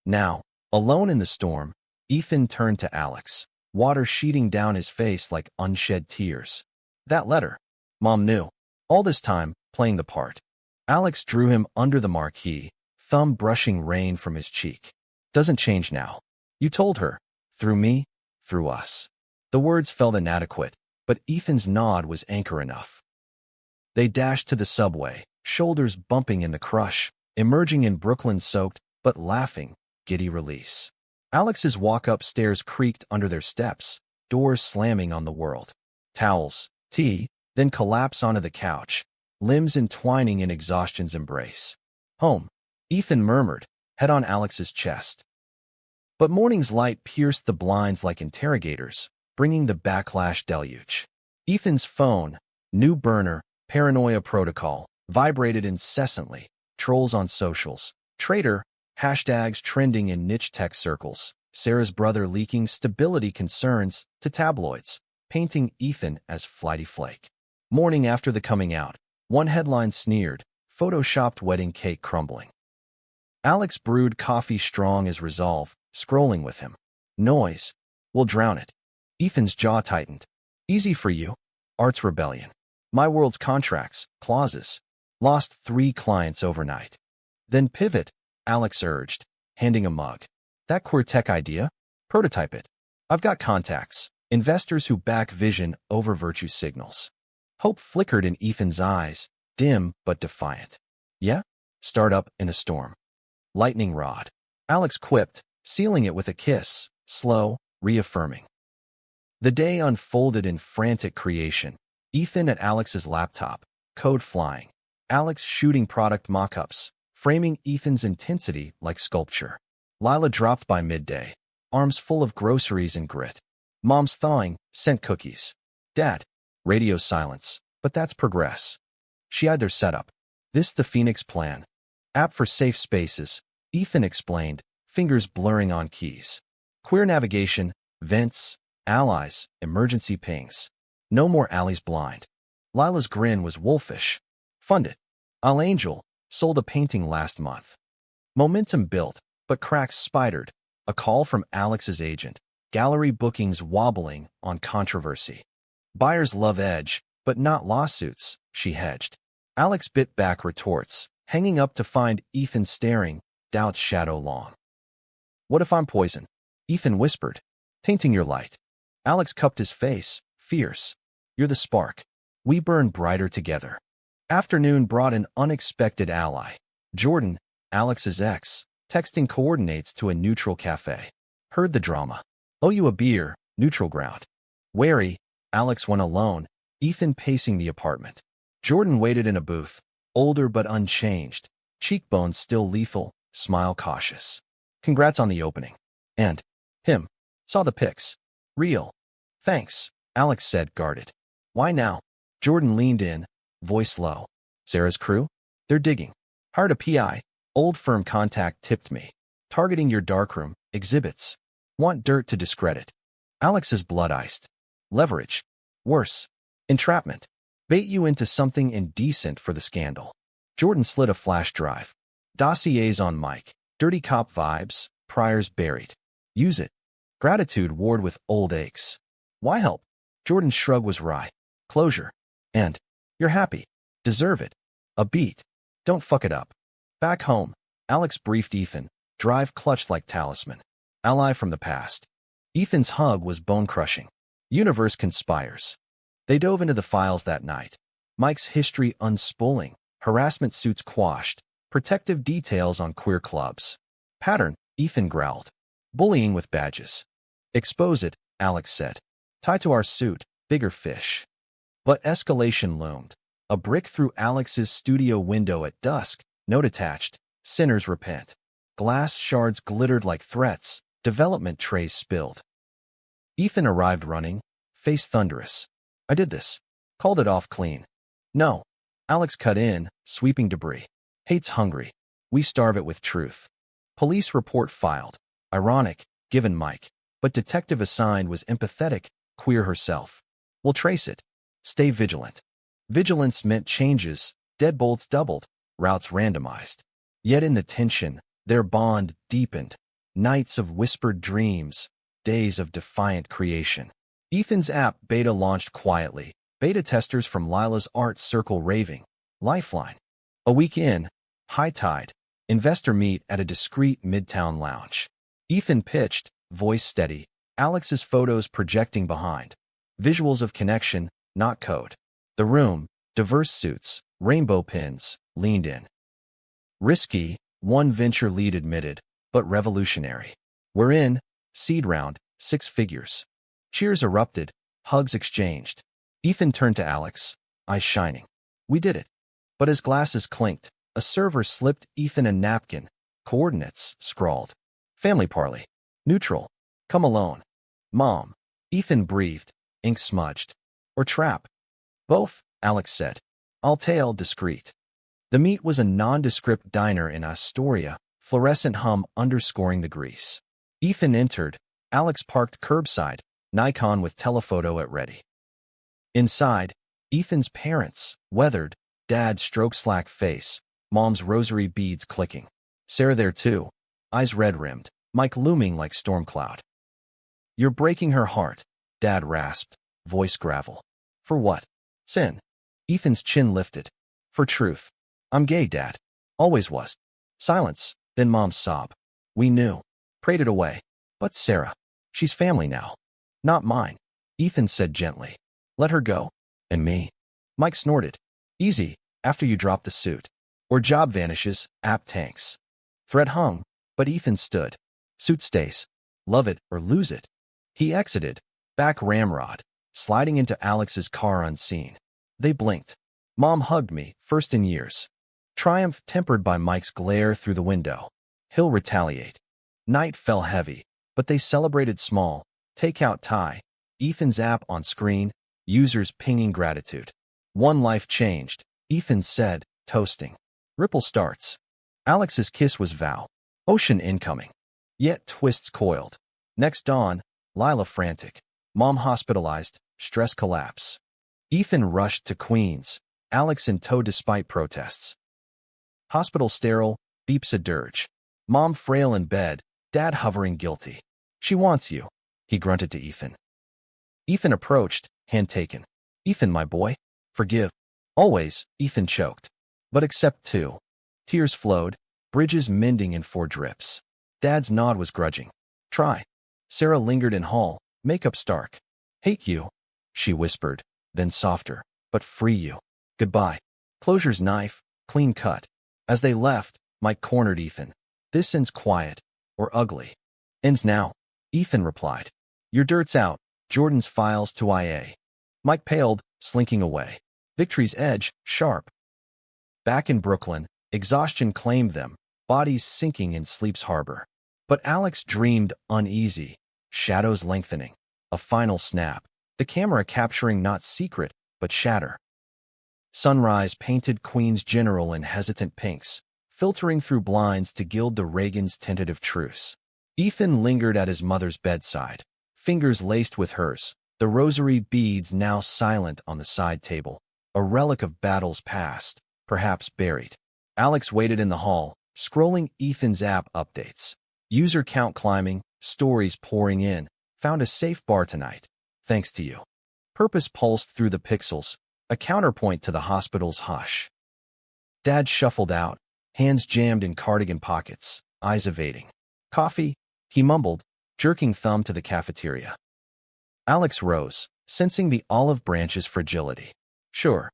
Now, alone in the storm, Ethan turned to Alex, water sheeting down his face like unshed tears. That letter. Mom knew. All this time, playing the part. Alex drew him under the marquee, thumb brushing rain from his cheek. Doesn't change now. You told her. Through me, through us. The words felt inadequate, but Ethan's nod was anchor enough. They dashed to the subway, shoulders bumping in the crush, emerging in Brooklyn-soaked, but laughing, giddy release. Alex's walk upstairs creaked under their steps, doors slamming on the world. Towels, tea, then collapse onto the couch, limbs entwining in exhaustion's embrace. Home, Ethan murmured, head on Alex's chest. But morning's light pierced the blinds like interrogators, bringing the backlash deluge. Ethan's phone, new burner, paranoia protocol, vibrated incessantly, trolls on socials, traitor, hashtags trending in niche tech circles, Sarah's brother leaking stability concerns to tabloids, painting Ethan as flighty flake. Morning after the coming out, one headline sneered, photoshopped wedding cake crumbling. Alex brewed coffee strong as resolve, scrolling with him. Noise. We'll drown it. Ethan's jaw tightened. Easy for you. Arts rebellion. My world's contracts, clauses. Lost 3 clients overnight. Then pivot, Alex urged, handing a mug. That queer tech idea? Prototype it. I've got contacts, investors who back vision over virtue signals. Hope flickered in Ethan's eyes, dim but defiant. Yeah? Startup in a storm. Lightning rod. Alex quipped, sealing it with a kiss, slow, reaffirming. The day unfolded in frantic creation. Ethan at Alex's laptop, code flying. Alex shooting product mock-ups, framing Ethan's intensity like sculpture. Lila dropped by midday, arms full of groceries and grit. Mom's thawing, sent cookies. Dad. Radio silence, but that's progress. She eyed their setup. This the Phoenix plan. App for safe spaces, Ethan explained, fingers blurring on keys. Queer navigation, vents, allies, emergency pings. No more alleys blind. Lila's grin was wolfish. Fund it. Al Angel sold a painting last month. Momentum built, but cracks spidered. A call from Alex's agent. Gallery bookings wobbling on controversy. Buyers love edge, but not lawsuits, she hedged. Alex bit back retorts, hanging up to find Ethan staring, doubts shadow long. What if I'm poison? Ethan whispered, tainting your light. Alex cupped his face, fierce. You're the spark. We burn brighter together. Afternoon brought an unexpected ally. Jordan, Alex's ex, texting coordinates to a neutral cafe. Heard the drama. Owe you a beer, neutral ground. Wary, Alex went alone, Ethan pacing the apartment. Jordan waited in a booth, older but unchanged, cheekbones still lethal, smile cautious. Congrats on the opening. And him. Saw the pics. Real. Thanks, Alex said, guarded. Why now? Jordan leaned in, voice low. Sarah's crew? They're digging. Hired a PI. Old firm contact tipped me. Targeting your darkroom, exhibits. Want dirt to discredit. Alex is blood-iced. Leverage. Worse. Entrapment. Bait you into something indecent for the scandal. Jordan slid a flash drive. Dossiers on mic. Dirty cop vibes. Priors buried. Use it. Gratitude warred with old aches. Why help? Jordan's shrug was wry. Closure. And you're happy. Deserve it. A beat. Don't fuck it up. Back home, Alex briefed Ethan. Drive clutched like talisman. Ally from the past. Ethan's hug was bone-crushing. Universe conspires. They dove into the files that night. Mike's history unspooling. Harassment suits quashed. Protective details on queer clubs. Pattern, Ethan growled. Bullying with badges. Expose it, Alex said. Tie to our suit, bigger fish. But escalation loomed. A brick through Alex's studio window at dusk. Note attached. Sinners repent. Glass shards glittered like threats. Development trays spilled. Ethan arrived running. Face thunderous. I did this. Called it off clean. No. Alex cut in, sweeping debris. Hate's hungry. We starve it with truth. Police report filed. Ironic, given Mike. But detective assigned was empathetic, queer herself. We'll trace it. Stay vigilant. Vigilance meant changes. Deadbolts doubled. Routes randomized. Yet in the tension, their bond deepened. Nights of whispered dreams. Days of defiant creation. Ethan's app beta launched quietly. Beta testers from Lila's art circle raving. Lifeline. A week in, high tide. Investor meet at a discreet midtown lounge. Ethan pitched, voice steady. Alex's photos projecting behind. Visuals of connection, not code. The room, diverse suits, rainbow pins, leaned in. Risky, one venture lead admitted, but revolutionary. We're in, seed round, 6 figures. Cheers erupted, hugs exchanged. Ethan turned to Alex, eyes shining. We did it. But as glasses clinked, a server slipped Ethan a napkin. Coordinates, scrawled. Family parley. Neutral. Come alone. Mom. Ethan breathed, ink smudged. Or trap. Both, Alex said. I'll tail discreet. The meet was a nondescript diner in Astoria, fluorescent hum underscoring the grease. Ethan entered. Alex parked curbside, Nikon with telephoto at ready. Inside, Ethan's parents, weathered, dad's stroke-slack face, mom's rosary beads clicking. Sarah there too, eyes red-rimmed, Mike looming like storm cloud. You're breaking her heart, dad rasped, voice gravel. For what? Sin. Ethan's chin lifted. For truth. I'm gay, dad. Always was. Silence, then mom's sob. We knew. Prayed it away. But Sarah. She's family now. Not mine. Ethan said gently. Let her go. And me. Mike snorted. Easy, after you drop the suit. Or job vanishes, app tanks. Threat hung, but Ethan stood. Suit stays. Love it or lose it. He exited, back ramrod, sliding into Alex's car unseen. They blinked. Mom hugged me, first in years. Triumph tempered by Mike's glare through the window. He'll retaliate. Night fell heavy, but they celebrated small. Takeout tie. Ethan's app on screen, users pinging gratitude. One life changed, Ethan said, toasting. Ripple starts. Alex's kiss was vow. Ocean incoming. Yet twists coiled. Next dawn, Lila frantic. Mom hospitalized, stress collapse. Ethan rushed to Queens. Alex in tow despite protests. Hospital sterile, beeps a dirge. Mom frail in bed, dad hovering guilty. She wants you, he grunted to Ethan. Ethan approached, hand taken. Ethan, my boy. Forgive. Always, Ethan choked. But accept too. Tears flowed, bridges mending in 4 drips. Dad's nod was grudging. Try. Sarah lingered in hall, makeup stark. Hate you, she whispered, then softer, but free you. Goodbye. Closure's knife, clean cut. As they left, Mike cornered Ethan. This ends quiet, or ugly. Ends now, Ethan replied. Your dirt's out, Jordan's files to IA. Mike paled, slinking away. Victory's edge, sharp. Back in Brooklyn, exhaustion claimed them, bodies sinking in sleep's harbor. But Alex dreamed uneasy, shadows lengthening. A final snap, the camera capturing not secret, but shatter. Sunrise painted Queen's General in hesitant pinks, filtering through blinds to gild the Reagan's tentative truce. Ethan lingered at his mother's bedside, fingers laced with hers, the rosary beads now silent on the side table, a relic of battles past, perhaps buried. Alex waited in the hall, scrolling Ethan's app updates. User count climbing, stories pouring in, found a safe bar tonight, thanks to you. Purpose pulsed through the pixels, a counterpoint to the hospital's hush. Dad shuffled out, hands jammed in cardigan pockets, eyes evading. Coffee, he mumbled, jerking thumb to the cafeteria. Alex rose, sensing the olive branch's fragility. Sure.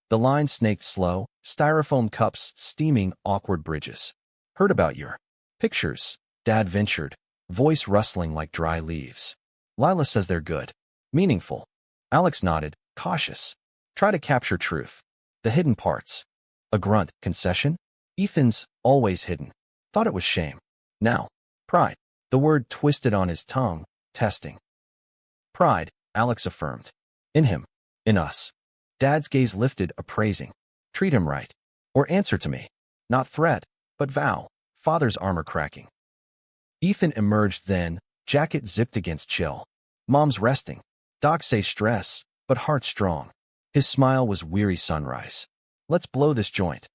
The line snaked slow, styrofoam cups steaming awkward bridges. Heard about your pictures, Dad ventured, voice rustling like dry leaves. Lila says they're good. Meaningful. Alex nodded, cautious. Try to capture truth. The hidden parts. A grunt, concession? Ethan's, always hidden. Thought it was shame. Now, pride. The word twisted on his tongue, testing. Pride, Alex affirmed. In him. In us. Dad's gaze lifted, appraising. Treat him right. Or answer to me. Not threat, but vow. Father's armor cracking. Ethan emerged then, jacket zipped against chill. Mom's resting. Docs say stress, but heart strong. His smile was weary sunrise. Let's blow this joint.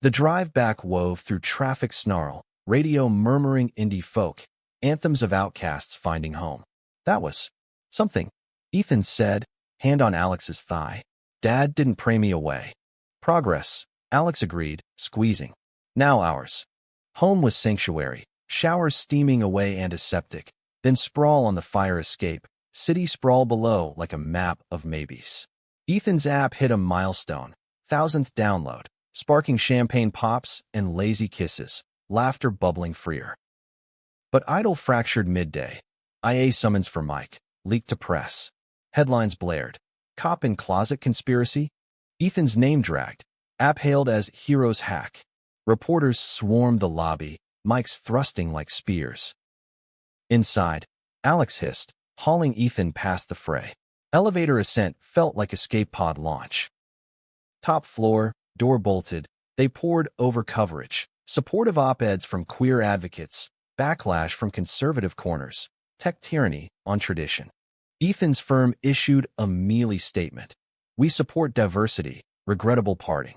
The drive back wove through traffic snarl, radio murmuring indie folk, anthems of outcasts finding home. That was something, Ethan said, hand on Alex's thigh. Dad didn't pray me away. Progress, Alex agreed, squeezing. Now ours. Home was sanctuary, showers steaming away antiseptic, then sprawl on the fire escape, city sprawl below like a map of maybes. Ethan's app hit a milestone, 1000th download, sparking champagne pops and lazy kisses, laughter bubbling freer. But idle fractured midday. IA summons for Mike, leaked to press. Headlines blared. Cop in closet conspiracy? Ethan's name dragged. App hailed as hero's hack. Reporters swarmed the lobby, mics thrusting like spears. Inside, Alex hissed, hauling Ethan past the fray. Elevator ascent felt like escape pod launch. Top floor, door bolted, they poured over coverage, supportive op-eds from queer advocates, backlash from conservative corners, tech tyranny on tradition. Ethan's firm issued a mealy statement. We support diversity, regrettable parting.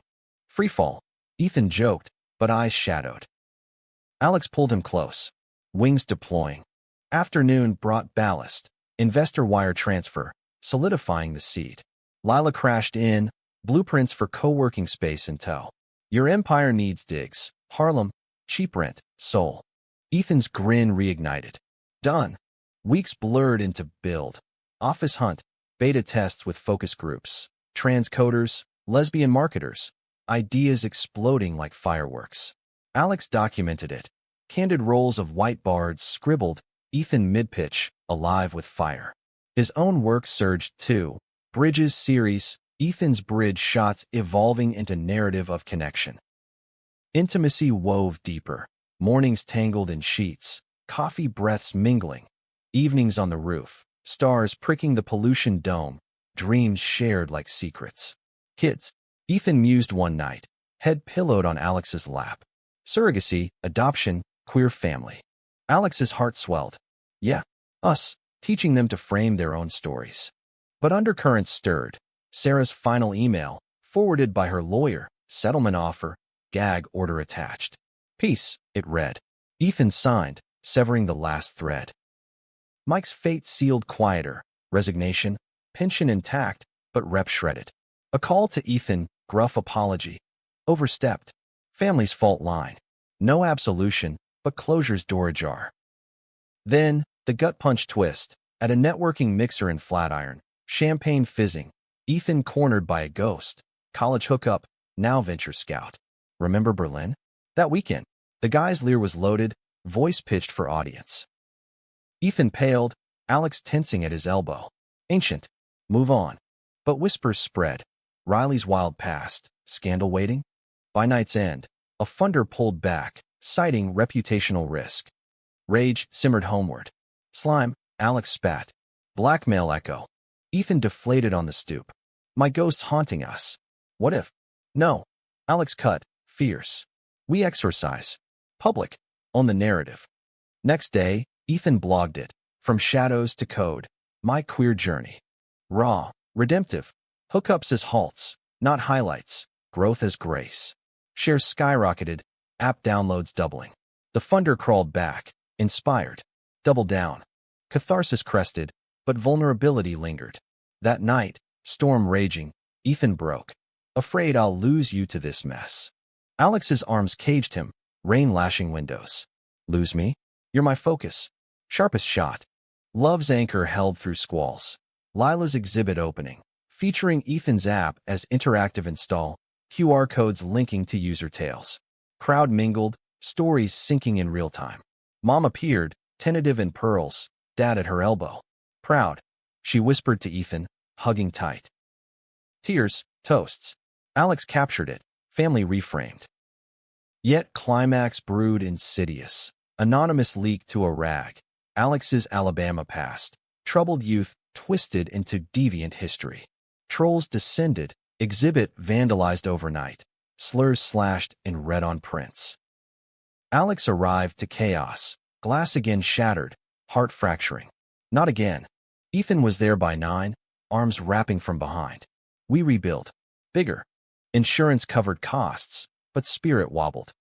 Freefall, Ethan joked, but eyes shadowed. Alex pulled him close, wings deploying. Afternoon brought ballast, investor wire transfer, solidifying the seed. Lila crashed in, blueprints for co-working space in tow. Your empire needs digs. Harlem, cheap rent, soul. Ethan's grin reignited. Done. Weeks blurred into build. Office hunt, beta tests with focus groups. Transcoders, lesbian marketers. Ideas exploding like fireworks. Alex documented it. Candid rolls of whiteboards scribbled, Ethan mid-pitch, alive with fire. His own work surged too. Bridges series, Ethan's bridge shots evolving into narrative of connection. Intimacy wove deeper. Mornings tangled in sheets. Coffee breaths mingling. Evenings on the roof. Stars pricking the pollution dome. Dreams shared like secrets. Kids, Ethan mused one night. Head pillowed on Alex's lap. Surrogacy, adoption, queer family. Alex's heart swelled. Yeah, us. Teaching them to frame their own stories. But undercurrents stirred. Sarah's final email, forwarded by her lawyer, settlement offer, gag order attached. Peace, it read. Ethan signed, severing the last thread. Mike's fate sealed quieter, resignation, pension intact, but rep shredded. A call to Ethan, gruff apology. Overstepped. Family's fault line. No absolution, but closure's door ajar. Then, the gut punch twist. At a networking mixer in Flatiron, champagne fizzing, Ethan cornered by a ghost. College hookup, now venture scout. Remember Berlin? That weekend, the guy's leer was loaded, voice pitched for audience. Ethan paled, Alex tensing at his elbow. Ancient. Move on. But whispers spread. Riley's wild past. Scandal waiting? By night's end, a funder pulled back, citing reputational risk. Rage simmered homeward. Slime, Alex spat. Blackmail echo. Ethan deflated on the stoop. My ghost's haunting us. What if? No. Alex cut, fierce. We exorcise. Public. On the narrative. Next day, Ethan blogged it. From shadows to code. My queer journey. Raw. Redemptive. Hookups as halts, not highlights. Growth as grace. Shares skyrocketed. App downloads doubling. The funder crawled back. Inspired. Double down. Catharsis crested, but vulnerability lingered. That night, storm raging, Ethan broke. Afraid I'll lose you to this mess. Alex's arms caged him, rain lashing windows. Lose me? You're my focus. Sharpest shot. Love's anchor held through squalls. Lila's exhibit opening, featuring Ethan's app as interactive install, QR codes linking to user tales. Crowd mingled, stories syncing in real time. Mom appeared, tentative in pearls, Dad at her elbow. Proud, she whispered to Ethan, hugging tight. Tears, toasts. Alex captured it, family reframed. Yet climax brewed insidious. Anonymous leak to a rag. Alex's Alabama past. Troubled youth twisted into deviant history. Trolls descended, exhibit vandalized overnight. Slurs slashed in red on prints. Alex arrived to chaos. Glass again shattered, heart fracturing. Not again. Ethan was there by 9, arms wrapping from behind. We rebuilt. Bigger. Insurance covered costs, but spirit wobbled.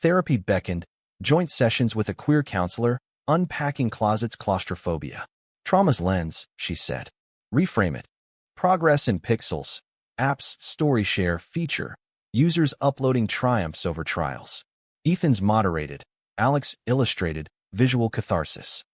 Therapy beckoned, joint sessions with a queer counselor, unpacking closets claustrophobia. Trauma's lens, she said. Reframe it. Progress in pixels. Apps story share feature. Users uploading triumphs over trials. Ethan's moderated. Alex illustrated. Visual catharsis.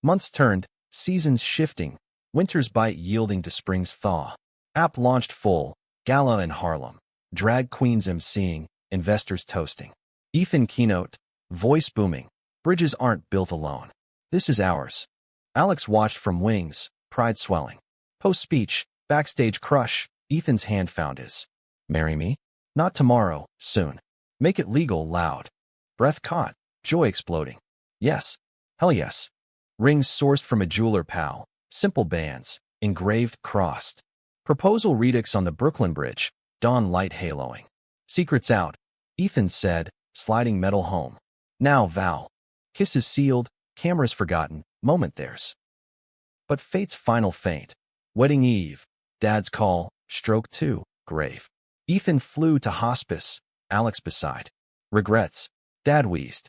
Months turned, seasons shifting, winter's bite yielding to spring's thaw. App launched full, gala in Harlem, drag queens emceeing, investors toasting. Ethan keynote, voice booming, bridges aren't built alone. This is ours. Alex watched from wings, pride swelling. Post-speech, backstage crush, Ethan's hand found his. Marry me? Not tomorrow, soon. Make it legal, loud. Breath caught, joy exploding. Yes. Hell yes. Rings sourced from a jeweler pal. Simple bands. Engraved, crossed. Proposal redux on the Brooklyn Bridge. Dawn light haloing. Secrets out. Ethan said, sliding metal home. Now vow. Kisses sealed. Cameras forgotten. Moment theirs. But fate's final feint. Wedding eve. Dad's call. Stroke 2. Grave. Ethan flew to hospice. Alex beside. Regrets. Dad wheezed.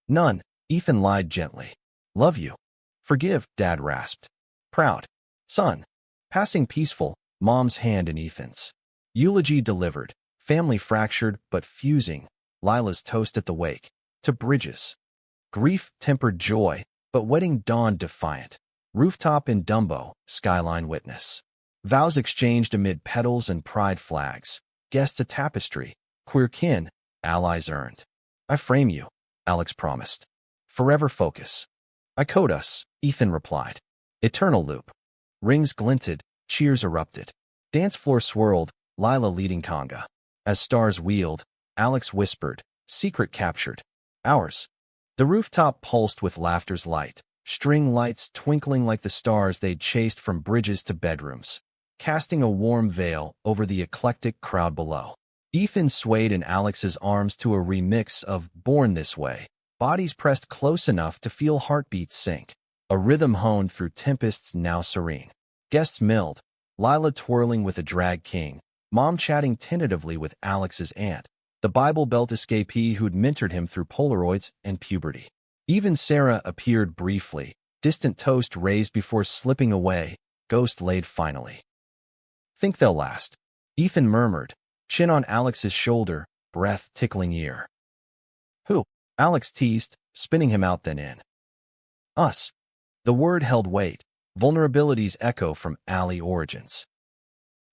None. Ethan lied gently. Love you. Forgive, Dad rasped. Proud. Son. Passing peaceful, Mom's hand in Ethan's. Eulogy delivered. Family fractured but fusing. Lila's toast at the wake. To bridges. Grief tempered joy, but wedding dawned defiant. Rooftop in Dumbo, skyline witness. Vows exchanged amid petals and pride flags. Guests a tapestry. Queer kin, allies earned. I frame you, Alex promised. Forever focus. I code us, Ethan replied. Eternal loop. Rings glinted, cheers erupted. Dance floor swirled, Lila leading conga. As stars wheeled, Alex whispered, secret captured. Ours. The rooftop pulsed with laughter's light, string lights twinkling like the stars they'd chased from bridges to bedrooms, casting a warm veil over the eclectic crowd below. Ethan swayed in Alex's arms to a remix of Born This Way, bodies pressed close enough to feel heartbeats sync, a rhythm honed through tempests now serene. Guests milled, Lila twirling with a drag king, Mom chatting tentatively with Alex's aunt, the Bible Belt escapee who'd mentored him through Polaroids and puberty. Even Sarah appeared briefly, distant toast raised before slipping away, ghost laid finally. Think they'll last, Ethan murmured, chin on Alex's shoulder, breath tickling ear. Who? Alex teased, spinning him out then in. Us. The word held weight, vulnerability's echo from alley origins.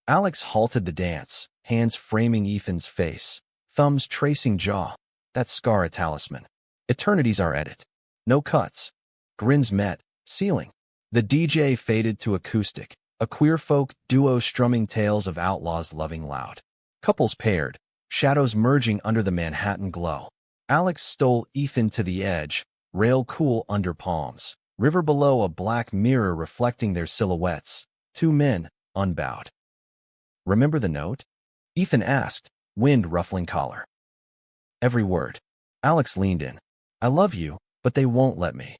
Alex halted the dance, hands framing Ethan's face, thumbs tracing jaw, that scar a talisman. Eternity's our edit. No cuts. Grins met, ceiling. The DJ faded to acoustic, A queer folk duo strumming tales of outlaws loving loud. Couples paired, shadows merging under the Manhattan glow. Alex stole Ethan to the edge, rail cool under palms. River below, a black mirror reflecting their silhouettes. Two men, unbowed. Remember the note? Ethan asked, wind ruffling collar. Every word. Alex leaned in. I love you, but they won't let me.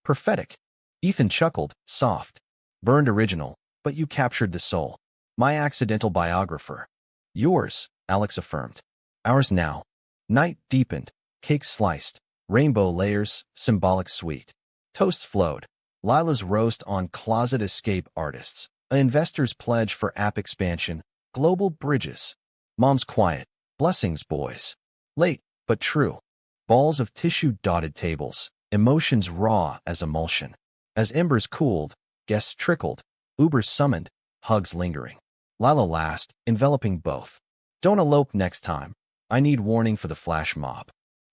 Prophetic. Ethan chuckled, soft. Burned original, but you captured the soul. My accidental biographer. Yours, Alex affirmed. Ours now. Night deepened, cake sliced, rainbow layers, symbolic sweet. Toasts flowed. Lila's roast on closet escape artists. An investor's pledge for app expansion. Global bridges. Mom's quiet. Blessings, boys. Late, but true. Balls of tissue dotted tables. Emotions raw as emulsion. As embers cooled, guests trickled. Ubers summoned, hugs lingering. Lila last, enveloping both. Don't elope next time. I need warning for the flash mob.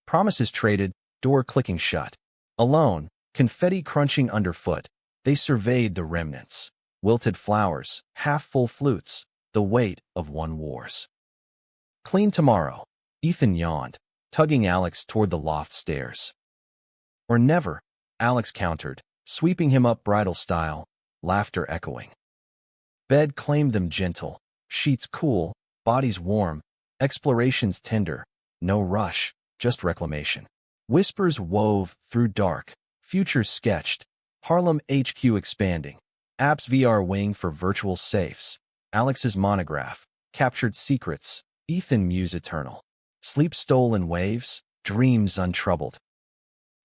Promises traded, door clicking shut. Alone, confetti crunching underfoot, they surveyed the remnants. Wilted flowers, half-full flutes, the weight of one wars. Clean tomorrow. Ethan yawned, tugging Alex toward the loft stairs. Or never, Alex countered, sweeping him up bridal style, laughter echoing. Bed claimed them gentle, sheets cool, bodies warm, explorations tender, no rush, just reclamation. Whispers wove through dark, futures sketched, Harlem HQ expanding, apps VR wing for virtual safes, Alex's monograph, captured secrets, Ethan muse eternal. Sleep stolen waves, dreams untroubled.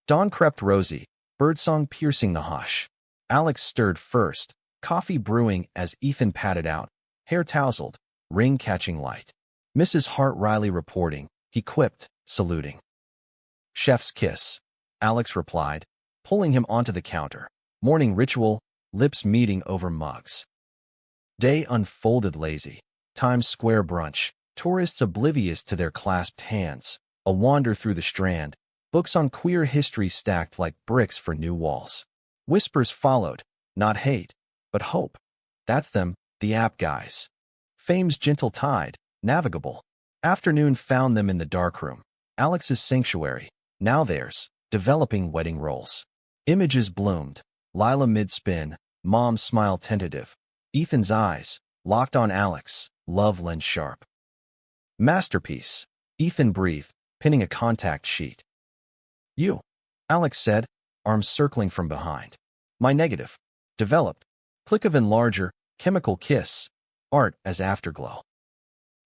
Dawn crept rosy, birdsong piercing the hush. Alex stirred first, coffee brewing as Ethan patted out, hair tousled, ring catching light. Mrs. Hart Riley reporting, he quipped, saluting. Chef's kiss, Alex replied, pulling him onto the counter. Morning ritual, lips meeting over mugs. Day unfolded lazy. Times Square brunch, tourists oblivious to their clasped hands. A wander through the Strand, books on queer history stacked like bricks for new walls. Whispers followed, not hate, but hope. That's them, the app guys. Fame's gentle tide, navigable. Afternoon found them in the darkroom. Alex's sanctuary, now theirs, developing wedding rolls. Images bloomed. Lila mid-spin, Mom's smile tentative. Ethan's eyes, locked on Alex, love lens sharp. Masterpiece. Ethan breathed, pinning a contact sheet. You, Alex said, arms circling from behind. My negative. Developed. Click of enlarger, chemical kiss. Art as afterglow.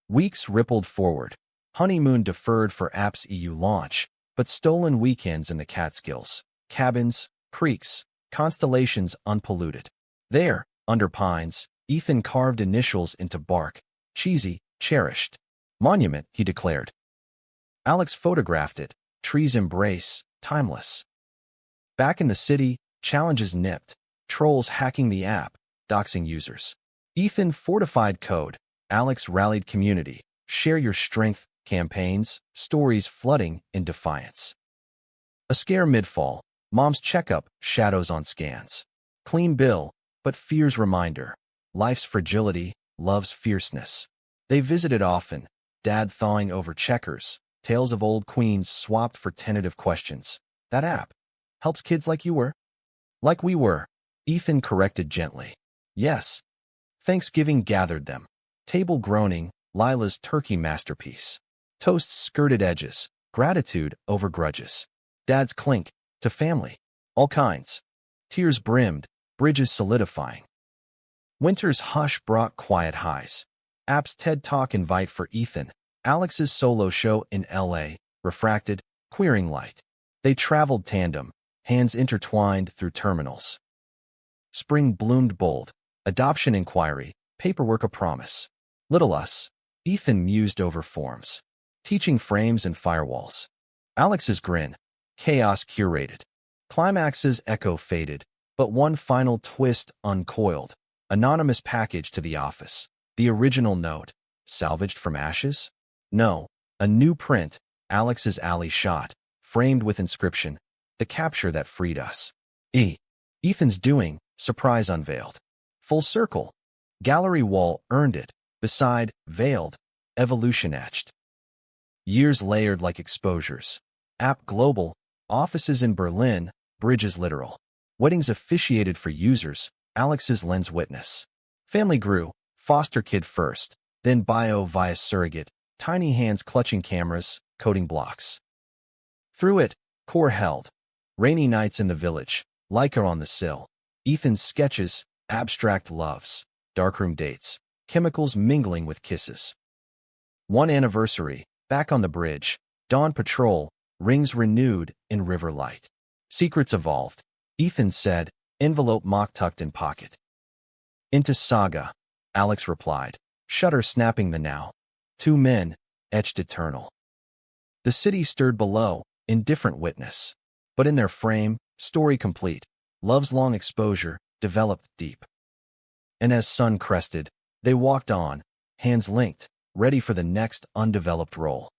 Weeks rippled forward. Honeymoon deferred for app's EU launch, but stolen weekends in the Catskills. Cabins, creeks, constellations unpolluted. There, under pines, Ethan carved initials into bark. Cheesy, cherished. Monument, he declared. Alex photographed it. Trees embrace, timeless. Back in the city, challenges nipped. Trolls hacking the app, doxing users. Ethan fortified code. Alex rallied community. Share your strength, campaigns, stories flooding in defiance. A scare midfall. Mom's checkup, shadows on scans. Clean bill, but fear's reminder. Life's fragility, love's fierceness. They visited often, Dad thawing over checkers, tales of old queens swapped for tentative questions. That app helps kids like you were? Like we were, Ethan corrected gently. Yes. Thanksgiving gathered them. Table groaning, Lila's turkey masterpiece. Toasts skirted edges, gratitude over grudges. Dad's clink, to family, all kinds. Tears brimmed, bridges solidifying. Winter's hush brought quiet highs. App's TED Talk invite for Ethan. Alex's solo show in LA, refracted, queering light. They traveled tandem, hands intertwined through terminals. Spring bloomed bold, adoption inquiry, paperwork a promise. Little us, Ethan mused over forms. Teaching frames and firewalls. Alex's grin, chaos curated. Climax's echo faded, but one final twist uncoiled. Anonymous package to the office. The original note, salvaged from ashes? No, a new print, Alex's alley shot, framed with inscription, the capture that freed us. Ethan's doing, surprise unveiled. Full circle, Gallery wall earned it, beside, veiled, evolution etched. Years layered like exposures. App global, offices in Berlin, bridges literal. Weddings officiated for users, Alex's lens witness. Family grew, foster kid first, then bio via surrogate, tiny hands clutching cameras, coding blocks. Through it, core held. Rainy nights in the village, Leica on the sill. Ethan's sketches, abstract loves, darkroom dates, chemicals mingling with kisses. One anniversary, back on the bridge, dawn patrol, rings renewed in river light. Secrets evolved. Ethan said, envelope mock tucked in pocket. Into saga, Alex replied, shutter snapping the now. Two men, etched eternal. The city stirred below, indifferent witness. But in their frame, story complete. Love's long exposure, developed deep. And as sun crested, they walked on, hands linked, ready for the next undeveloped role.